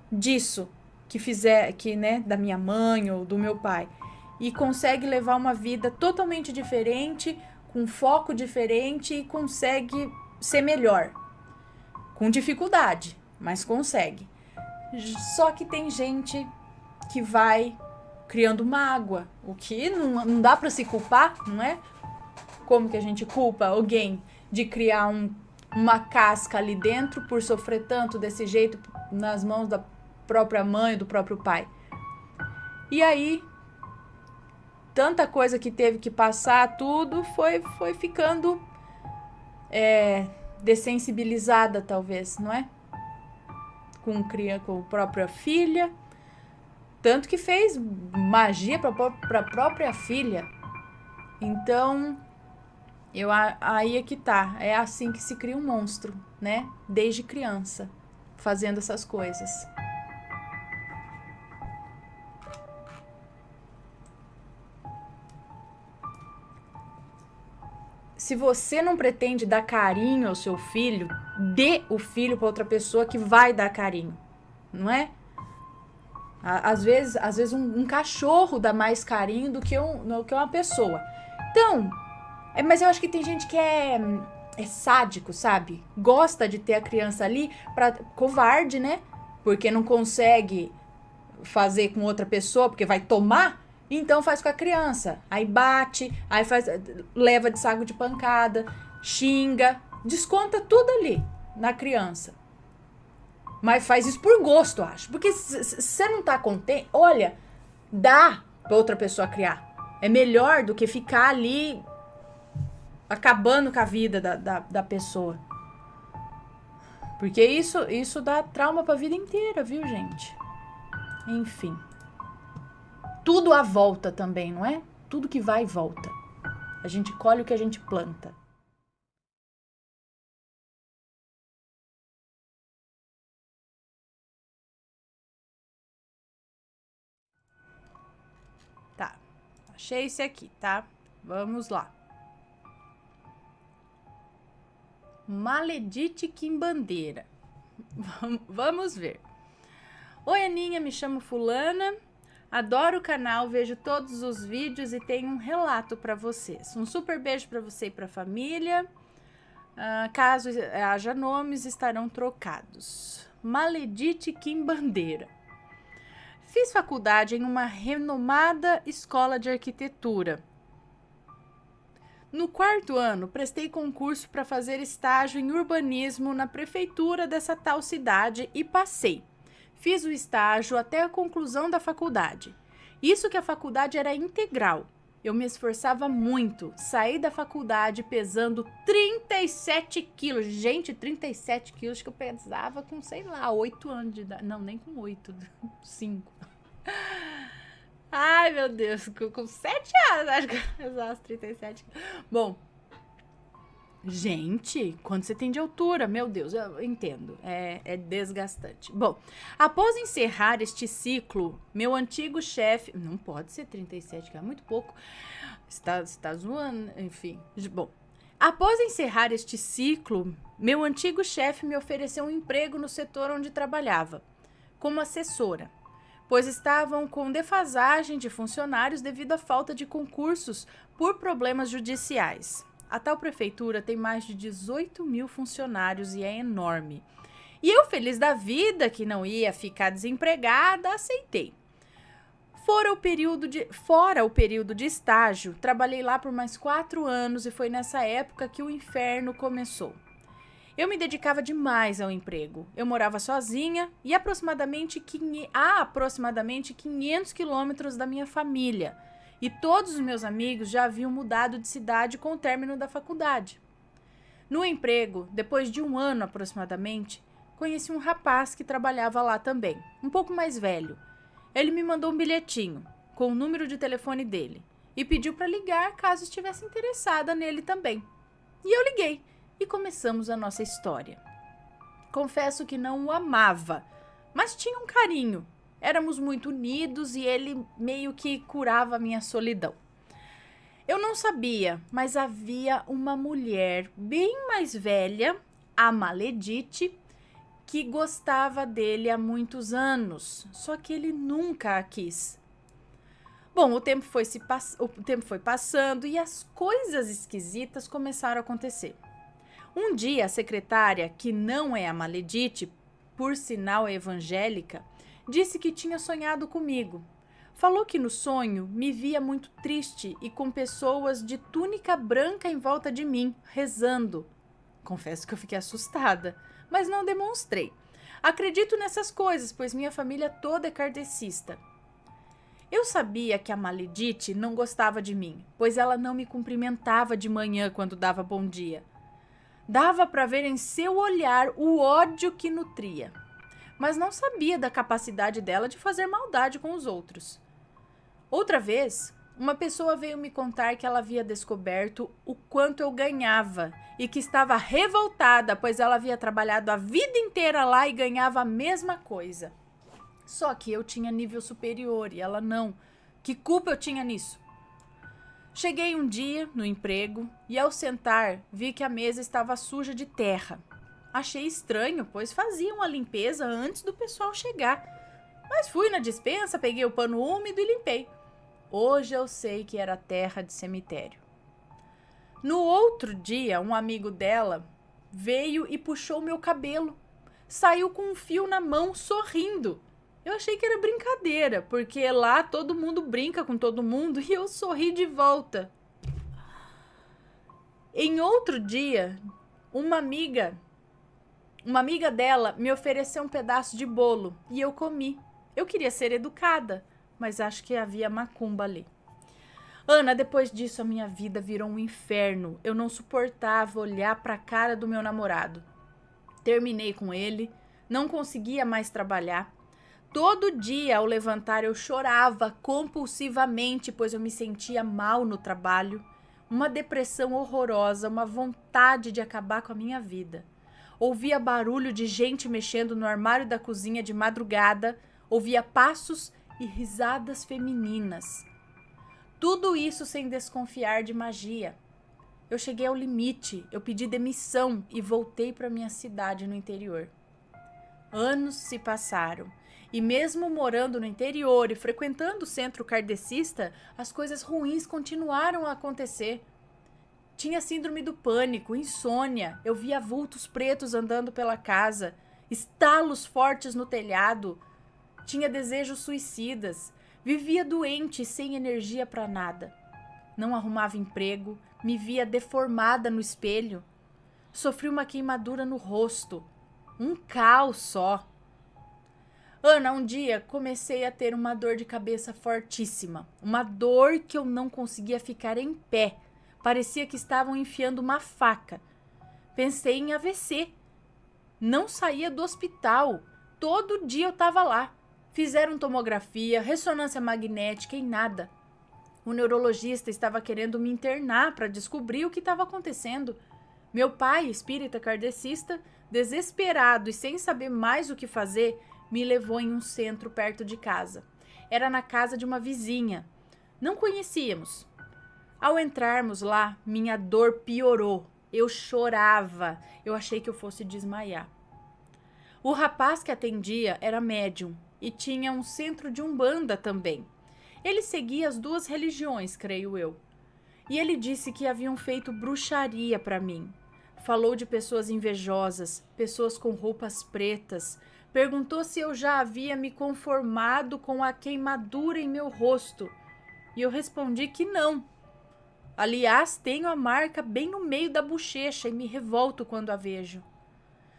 disso que né, da minha mãe ou do meu pai, e consegue levar uma vida totalmente diferente, com foco diferente e consegue ser melhor, com dificuldade, mas consegue. Só que tem gente que vai criando mágoa, o que não dá para se culpar, não é? Como que a gente culpa alguém de criar uma casca ali dentro por sofrer tanto desse jeito nas mãos da própria mãe, do próprio pai? E aí, tanta coisa que teve que passar, tudo foi ficando dessensibilizada, talvez, não é? Com a própria filha. Tanto que fez magia para a própria filha. Então, aí é que tá. É assim que se cria um monstro, né? Desde criança, fazendo essas coisas. Se você não pretende dar carinho ao seu filho, dê o filho para outra pessoa que vai dar carinho, não é? Às vezes um cachorro dá mais carinho do que uma pessoa. Então, mas eu acho que tem gente que é sádico, sabe? Gosta de ter a criança ali, covarde, né? Porque não consegue fazer com outra pessoa, porque vai tomar, então faz com a criança. Aí bate, aí leva de saco de pancada, xinga, desconta tudo ali na criança. Mas faz isso por gosto, acho. Porque se você não tá contente, olha, dá pra outra pessoa criar. É melhor do que ficar ali acabando com a vida da pessoa. Porque isso dá trauma pra vida inteira, viu, gente? Enfim. Tudo à volta também, não é? Tudo que vai e volta. A gente colhe o que a gente planta. Tá. Achei esse aqui, tá? Vamos lá. Maledite Quimbandeira. Vamos ver. Oi, Aninha, me chamo Fulana. Adoro o canal, vejo todos os vídeos e tenho um relato para vocês. Um super beijo para você e para a família. Caso haja nomes, estarão trocados. Maledite Quimbandeira. Fiz faculdade em uma renomada escola de arquitetura. No 4º ano, prestei concurso para fazer estágio em urbanismo na prefeitura dessa tal cidade e passei. Fiz o estágio até a conclusão da faculdade. Isso que a faculdade era integral. Eu me esforçava muito. Saí da faculdade pesando 37 quilos. Gente, 37 quilos que eu pesava com, sei lá, 8 anos de idade. Não, nem com 8, 5. Ai, meu Deus, com 7 anos, acho que eu pesava 37 quilos. Bom, gente, quanto você tem de altura? Meu Deus, eu entendo, é desgastante. Bom, após encerrar este ciclo, meu antigo chefe... Não pode ser 37, que é muito pouco. Está zoando, enfim. Bom, após encerrar este ciclo, meu antigo chefe me ofereceu um emprego no setor onde trabalhava, como assessora, pois estavam com defasagem de funcionários devido à falta de concursos por problemas judiciais. A tal prefeitura tem mais de 18 mil funcionários e é enorme. E eu, feliz da vida, que não ia ficar desempregada, aceitei. Fora o período de estágio, trabalhei lá por mais 4 anos e foi nessa época que o inferno começou. Eu me dedicava demais ao emprego. Eu morava sozinha e a aproximadamente 500 quilômetros da minha família. E todos os meus amigos já haviam mudado de cidade com o término da faculdade. No emprego, depois de 1 ano aproximadamente, conheci um rapaz que trabalhava lá também, um pouco mais velho. Ele me mandou um bilhetinho com o número de telefone dele. e pediu para ligar caso estivesse interessada nele também. E eu liguei e começamos a nossa história. Confesso que não o amava, mas tinha um carinho. Éramos muito unidos e ele meio que curava a minha solidão. Eu não sabia, mas havia uma mulher bem mais velha, a Maledite, que gostava dele há muitos anos, só que ele nunca a quis. Bom, o tempo foi passando e as coisas esquisitas começaram a acontecer. Um dia, a secretária, que não é a Maledite, por sinal é evangélica, disse que tinha sonhado comigo. Falou que no sonho me via muito triste e com pessoas de túnica branca em volta de mim, rezando. Confesso que eu fiquei assustada, mas não demonstrei. Acredito nessas coisas, pois minha família toda é kardecista. Eu sabia que a Maledite não gostava de mim, pois ela não me cumprimentava de manhã quando dava bom dia. Dava para ver em seu olhar o ódio que nutria, mas não sabia da capacidade dela de fazer maldade com os outros. Outra vez, uma pessoa veio me contar que ela havia descoberto o quanto eu ganhava e que estava revoltada, pois ela havia trabalhado a vida inteira lá e ganhava a mesma coisa. Só que eu tinha nível superior e ela não. Que culpa eu tinha nisso? Cheguei um dia no emprego e ao sentar vi que a mesa estava suja de terra. Achei estranho, pois faziam a limpeza antes do pessoal chegar. Mas fui na despensa, peguei o pano úmido e limpei. Hoje eu sei que era terra de cemitério. No outro dia, um amigo dela veio e puxou meu cabelo. Saiu com um fio na mão, sorrindo. Eu achei que era brincadeira, porque lá todo mundo brinca com todo mundo e eu sorri de volta. Em outro dia, uma amiga dela me ofereceu um pedaço de bolo e eu comi. Eu queria ser educada, mas acho que havia macumba ali. Ana, depois disso a minha vida virou um inferno. Eu não suportava olhar para a cara do meu namorado. Terminei com ele, não conseguia mais trabalhar. Todo dia ao levantar eu chorava compulsivamente, pois eu me sentia mal no trabalho. Uma depressão horrorosa, uma vontade de acabar com a minha vida. Ouvia barulho de gente mexendo no armário da cozinha de madrugada, ouvia passos e risadas femininas. Tudo isso sem desconfiar de magia. Eu cheguei ao limite, eu pedi demissão e voltei para minha cidade no interior. Anos se passaram. E mesmo morando no interior e frequentando o centro kardecista, as coisas ruins continuaram a acontecer. Tinha síndrome do pânico, insônia, eu via vultos pretos andando pela casa, estalos fortes no telhado, tinha desejos suicidas, vivia doente e sem energia para nada. Não arrumava emprego, me via deformada no espelho. Sofri uma queimadura no rosto, um caos só. Ana, um dia comecei a ter uma dor de cabeça fortíssima. Uma dor que eu não conseguia ficar em pé. Parecia que estavam enfiando uma faca. Pensei em AVC. Não saía do hospital. Todo dia eu estava lá. Fizeram tomografia, ressonância magnética e nada. O neurologista estava querendo me internar para descobrir o que estava acontecendo. Meu pai, espírita kardecista, desesperado e sem saber mais o que fazer, me levou em um centro perto de casa. Era na casa de uma vizinha. Não conhecíamos. Ao entrarmos lá, minha dor piorou. Eu chorava. Eu achei que eu fosse desmaiar. O rapaz que atendia era médium e tinha um centro de umbanda também. Ele seguia as duas religiões, creio eu. E ele disse que haviam feito bruxaria para mim. Falou de pessoas invejosas, pessoas com roupas pretas. Perguntou se eu já havia me conformado com a queimadura em meu rosto. E eu respondi que não. Aliás, tenho a marca bem no meio da bochecha e me revolto quando a vejo.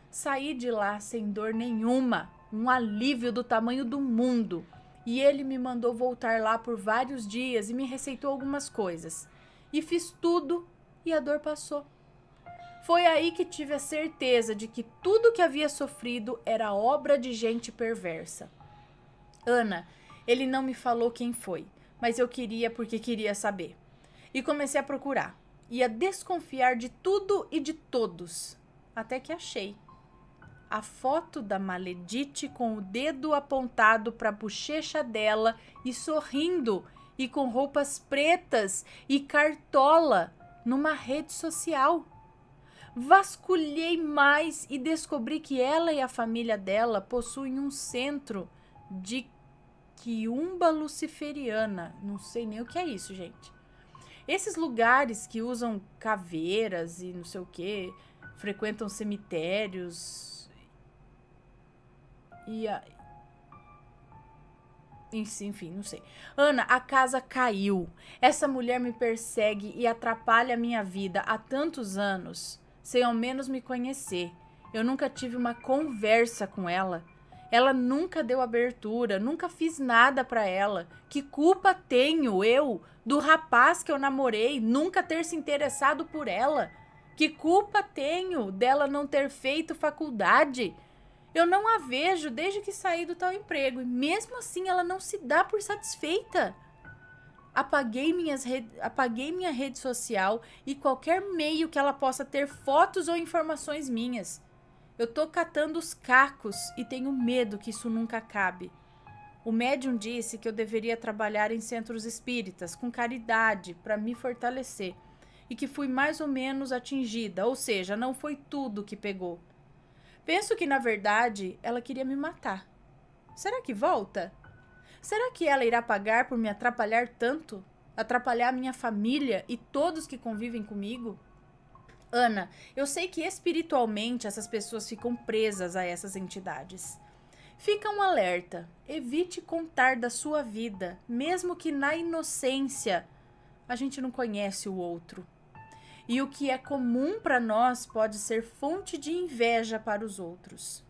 Saí de lá sem dor nenhuma, um alívio do tamanho do mundo. E ele me mandou voltar lá por vários dias e me receitou algumas coisas. E fiz tudo e a dor passou. Foi aí que tive a certeza de que tudo que havia sofrido era obra de gente perversa. Ana, ele não me falou quem foi, mas eu queria porque queria saber. E comecei a procurar. Ia desconfiar de tudo e de todos. Até que achei a foto da Maledite com o dedo apontado para a bochecha dela e sorrindo e com roupas pretas e cartola numa rede social. Vasculhei mais e descobri que ela e a família dela possuem um centro de quiumba luciferiana. Não sei nem o que é isso, gente. Esses lugares que usam caveiras e não sei o que, frequentam cemitérios e enfim, não sei. Ana, a casa caiu. Essa mulher me persegue e atrapalha a minha vida há tantos anos, sem ao menos me conhecer. Eu nunca tive uma conversa com ela. Ela nunca deu abertura, nunca fiz nada pra ela. Que culpa tenho eu, do rapaz que eu namorei, nunca ter se interessado por ela? Que culpa tenho dela não ter feito faculdade? Eu não a vejo desde que saí do tal emprego e mesmo assim ela não se dá por satisfeita. Apaguei minha rede social e qualquer meio que ela possa ter fotos ou informações minhas. Eu tô catando os cacos e tenho medo que isso nunca acabe. O médium disse que eu deveria trabalhar em centros espíritas, com caridade, para me fortalecer, e que fui mais ou menos atingida, ou seja, não foi tudo que pegou. Penso que, na verdade, ela queria me matar. Será que volta? Será que ela irá pagar por me atrapalhar tanto? Atrapalhar a minha família e todos que convivem comigo? Ana, eu sei que espiritualmente essas pessoas ficam presas a essas entidades. Fica um alerta. Evite contar da sua vida, mesmo que na inocência a gente não conhece o outro. E o que é comum para nós pode ser fonte de inveja para os outros.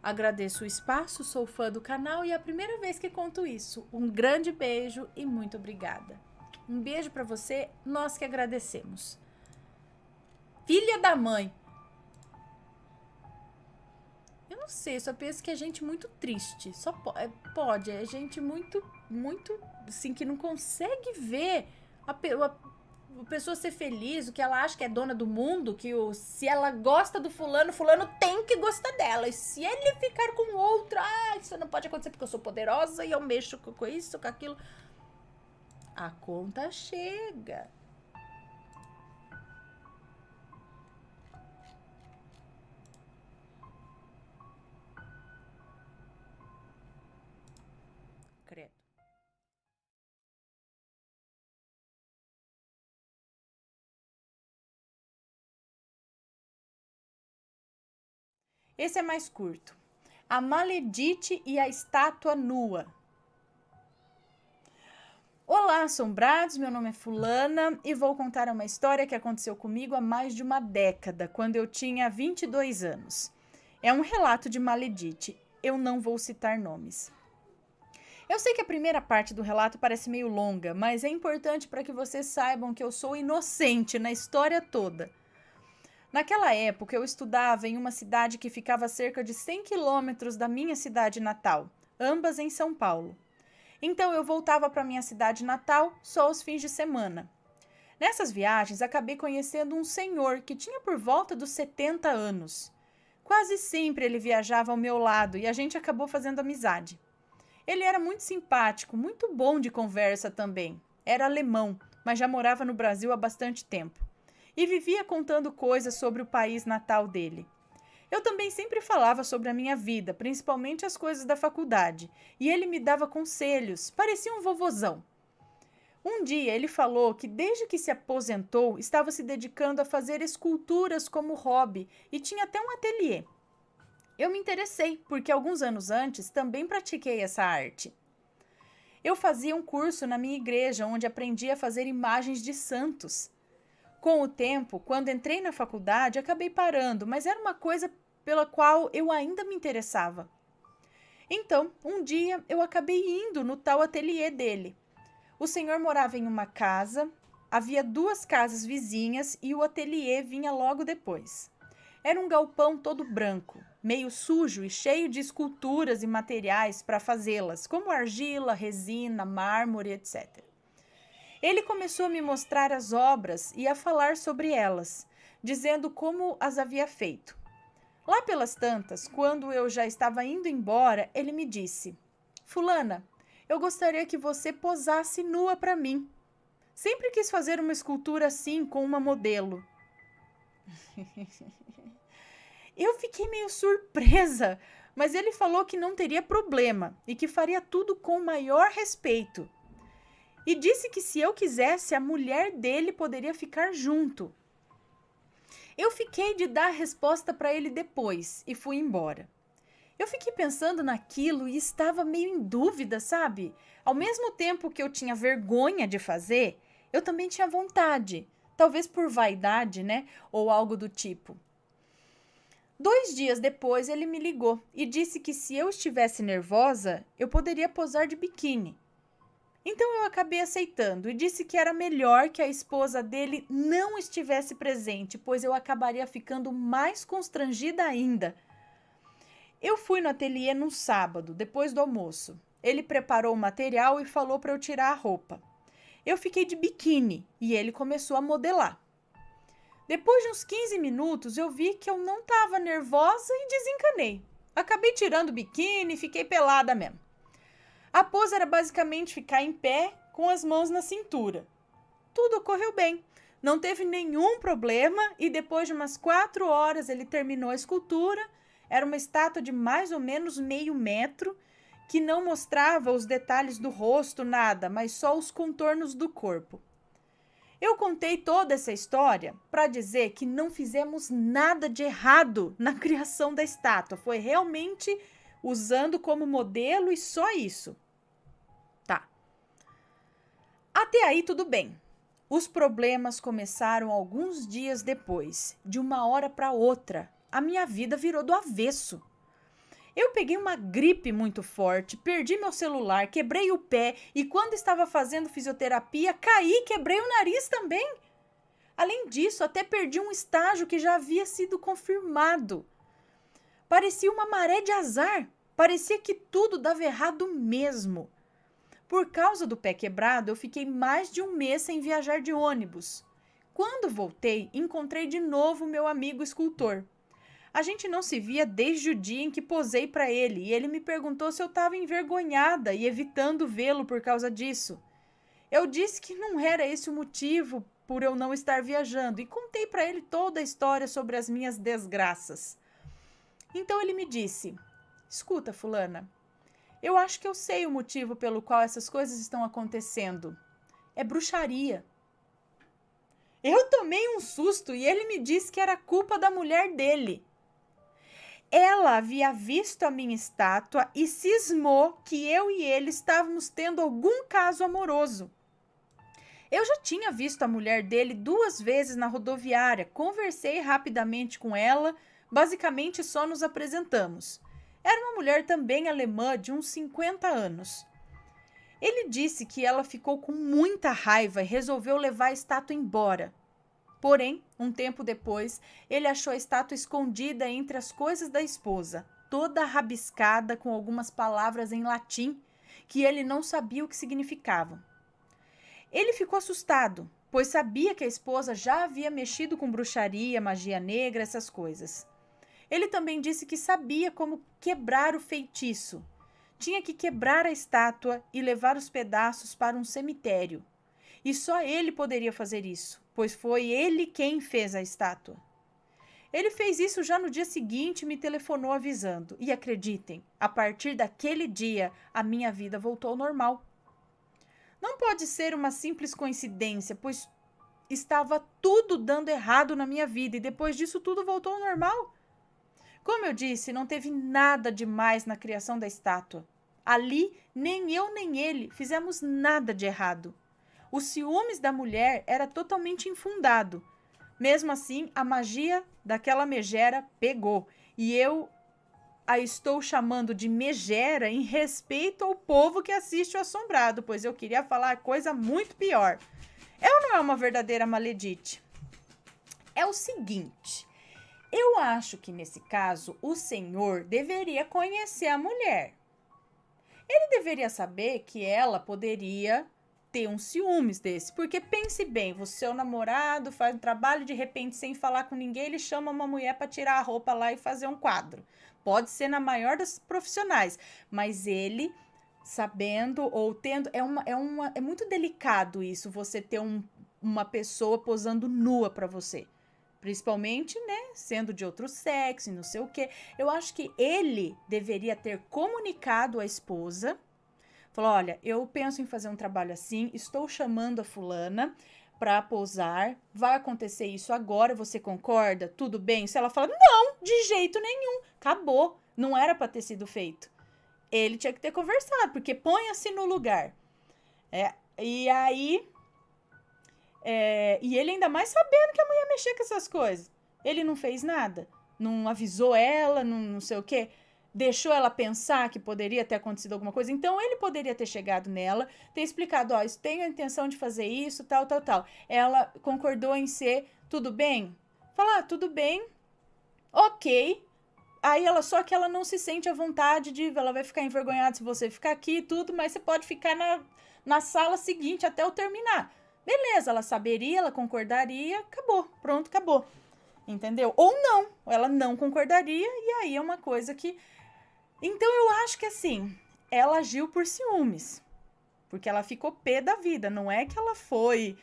Agradeço o espaço, sou fã do canal e é a primeira vez que conto isso. Um grande beijo e muito obrigada. Um beijo para você, nós que agradecemos. Filha da mãe. Eu não sei, só penso que é gente muito triste. Só pode, é gente muito, assim, que não consegue ver a pessoa ser feliz, o que ela acha que é dona do mundo, que se ela gosta do fulano, fulano tem que gostar dela. E se ele ficar com outro, isso não pode acontecer porque eu sou poderosa e eu mexo com isso, com aquilo. A conta chega. Credo. Esse é mais curto. A Maledite e a estátua nua. Olá, assombrados, meu nome é Fulana e vou contar uma história que aconteceu comigo há mais de uma década, quando eu tinha 22 anos. É um relato de Maledite, eu não vou citar nomes. Eu sei que a primeira parte do relato parece meio longa, mas é importante para que vocês saibam que eu sou inocente na história toda. Naquela época, eu estudava em uma cidade que ficava a cerca de 100 quilômetros da minha cidade natal, ambas em São Paulo. Então, eu voltava para minha cidade natal só aos fins de semana. Nessas viagens, acabei conhecendo um senhor que tinha por volta dos 70 anos. Quase sempre ele viajava ao meu lado e a gente acabou fazendo amizade. Ele era muito simpático, muito bom de conversa também. Era alemão, mas já morava no Brasil há bastante tempo. E vivia contando coisas sobre o país natal dele. Eu também sempre falava sobre a minha vida, principalmente as coisas da faculdade, e ele me dava conselhos, parecia um vovozão. Um dia ele falou que desde que se aposentou estava se dedicando a fazer esculturas como hobby e tinha até um ateliê. Eu me interessei, porque alguns anos antes também pratiquei essa arte. Eu fazia um curso na minha igreja onde aprendi a fazer imagens de santos. Com o tempo, quando entrei na faculdade, acabei parando, mas era uma coisa pela qual eu ainda me interessava. Então, um dia, eu acabei indo no tal ateliê dele. O senhor morava em uma casa, havia 2 casas vizinhas e o ateliê vinha logo depois. Era um galpão todo branco, meio sujo e cheio de esculturas e materiais para fazê-las, como argila, resina, mármore, etc. Ele começou a me mostrar as obras e a falar sobre elas, dizendo como as havia feito. Lá pelas tantas, quando eu já estava indo embora, ele me disse: Fulana, eu gostaria que você posasse nua para mim. Sempre quis fazer uma escultura assim com uma modelo. Eu fiquei meio surpresa, mas ele falou que não teria problema e que faria tudo com o maior respeito. E disse que se eu quisesse, a mulher dele poderia ficar junto. Eu fiquei de dar a resposta para ele depois e fui embora. Eu fiquei pensando naquilo e estava meio em dúvida, sabe? Ao mesmo tempo que eu tinha vergonha de fazer, eu também tinha vontade. Talvez por vaidade, né? Ou algo do tipo. 2 dias depois, ele me ligou e disse que se eu estivesse nervosa, eu poderia posar de biquíni. Então eu acabei aceitando e disse que era melhor que a esposa dele não estivesse presente, pois eu acabaria ficando mais constrangida ainda. Eu fui no ateliê num sábado, depois do almoço. Ele preparou o material e falou para eu tirar a roupa. Eu fiquei de biquíni e ele começou a modelar. Depois de uns 15 minutos, eu vi que eu não estava nervosa e desencanei. Acabei tirando o biquíni e fiquei pelada mesmo. A pose era basicamente ficar em pé com as mãos na cintura. Tudo ocorreu bem, não teve nenhum problema e depois de umas 4 horas ele terminou a escultura. Era uma estátua de mais ou menos meio metro que não mostrava os detalhes do rosto, nada, mas só os contornos do corpo. Eu contei toda essa história para dizer que não fizemos nada de errado na criação da estátua. Foi realmente usando como modelo e só isso. Tá. Até aí tudo bem. Os problemas começaram alguns dias depois. De uma hora para outra, a minha vida virou do avesso. Eu peguei uma gripe muito forte, perdi meu celular, quebrei o pé e quando estava fazendo fisioterapia, caí e quebrei o nariz também. Além disso, até perdi um estágio que já havia sido confirmado. Parecia uma maré de azar, parecia que tudo dava errado mesmo. Por causa do pé quebrado, eu fiquei mais de um mês sem viajar de ônibus. Quando voltei, encontrei de novo meu amigo escultor. A gente não se via desde o dia em que posei para ele e ele me perguntou se eu estava envergonhada e evitando vê-lo por causa disso. Eu disse que não era esse o motivo por eu não estar viajando e contei para ele toda a história sobre as minhas desgraças. Então ele me disse: Escuta, fulana, eu acho que eu sei o motivo pelo qual essas coisas estão acontecendo. É bruxaria. Eu tomei um susto e ele me disse que era culpa da mulher dele. Ela havia visto a minha estátua e cismou que eu e ele estávamos tendo algum caso amoroso. Eu já tinha visto a mulher dele 2 vezes na rodoviária, conversei rapidamente com ela, basicamente só nos apresentamos. Era uma mulher também alemã de uns 50 anos. Ele disse que ela ficou com muita raiva e resolveu levar a estátua embora. Porém, um tempo depois, ele achou a estátua escondida entre as coisas da esposa, toda rabiscada com algumas palavras em latim que ele não sabia o que significavam. Ele ficou assustado, pois sabia que a esposa já havia mexido com bruxaria, magia negra, essas coisas. Ele também disse que sabia como quebrar o feitiço. Tinha que quebrar a estátua e levar os pedaços para um cemitério. E só ele poderia fazer isso, pois foi ele quem fez a estátua. Ele fez isso já no dia seguinte e me telefonou avisando. E acreditem, a partir daquele dia, a minha vida voltou ao normal. Não pode ser uma simples coincidência, pois estava tudo dando errado na minha vida e depois disso tudo voltou ao normal. Como eu disse, não teve nada demais na criação da estátua. Ali, nem eu nem ele fizemos nada de errado. Os ciúmes da mulher era totalmente infundado. Mesmo assim, a magia daquela megera pegou. E eu a estou chamando de megera em respeito ao povo que assiste o Assombrado, pois eu queria falar coisa muito pior. É ou não é uma verdadeira maledite? É o seguinte, Eu acho que nesse caso o senhor deveria conhecer a mulher. Ele deveria saber que ela poderia ter um ciúmes desse, porque pense bem, você é o namorado, faz um trabalho, de repente, sem falar com ninguém, ele chama uma mulher para tirar a roupa lá e fazer um quadro. Pode ser na maior das profissionais, mas ele, sabendo ou tendo, é muito delicado isso, você ter uma pessoa posando nua para você. Principalmente, né, sendo de outro sexo e não sei o quê. Eu acho que ele deveria ter comunicado à esposa. Falou, olha, eu penso em fazer um trabalho assim, estou chamando a fulana para posar, vai acontecer isso agora, você concorda? Tudo bem? Se ela fala, não, de jeito nenhum, acabou, não era para ter sido feito. Ele tinha que ter conversado, porque ponha-se no lugar. E aí... e ele ainda mais sabendo que a mulher mexia com essas coisas. Ele não fez nada, não avisou ela, não sei o quê, deixou ela pensar que poderia ter acontecido alguma coisa. Então ele poderia ter chegado nela, ter explicado, ó, tenho a intenção de fazer isso, tal. Ela concordou em ser, tudo bem? Falar, tudo bem, ok. Aí só que ela não se sente à vontade ela vai ficar envergonhada se você ficar aqui e tudo, mas você pode ficar na sala seguinte até eu terminar. Beleza, ela saberia, ela concordaria, acabou, pronto, acabou. Entendeu? Ou não, ela não concordaria e aí é uma coisa que... Então eu acho que assim, ela agiu por ciúmes, porque ela ficou pé da vida, não é que ela foi...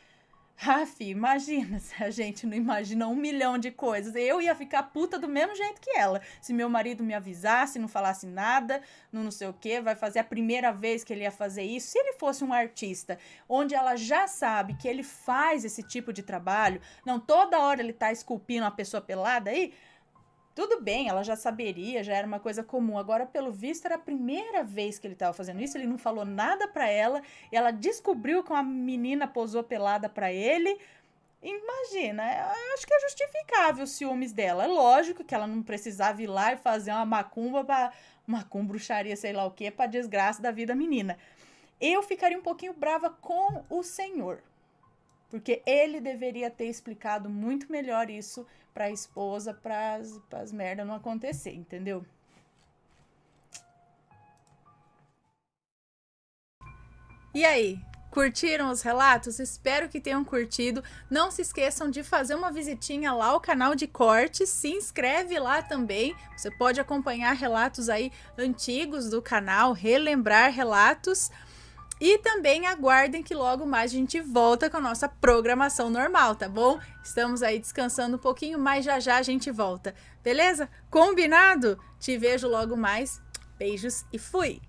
imagina, se a gente não imagina 1 milhão de coisas. Eu ia ficar puta do mesmo jeito que ela. Se meu marido me avisasse, não falasse nada, não sei o que, vai fazer a primeira vez que ele ia fazer isso. Se ele fosse um artista, onde ela já sabe que ele faz esse tipo de trabalho, não toda hora ele tá esculpindo uma pessoa pelada aí, tudo bem, ela já saberia, já era uma coisa comum. Agora, pelo visto, era a primeira vez que ele estava fazendo isso, ele não falou nada pra ela, e ela descobriu que uma menina posou pelada pra ele. Imagina, eu acho que é justificável os ciúmes dela. É lógico que ela não precisava ir lá e fazer uma bruxaria, sei lá o que, pra desgraça da vida da menina. Eu ficaria um pouquinho brava com o senhor, porque ele deveria ter explicado muito melhor isso pra esposa, pras merda não acontecer, entendeu? E aí, curtiram os relatos? Espero que tenham curtido. Não se esqueçam de fazer uma visitinha lá ao canal de cortes, se inscreve lá também. Você pode acompanhar relatos aí antigos do canal, relembrar relatos. E também aguardem que logo mais a gente volta com a nossa programação normal, tá bom? Estamos aí descansando um pouquinho, mas já a gente volta, beleza? Combinado? Te vejo logo mais. Beijos e fui!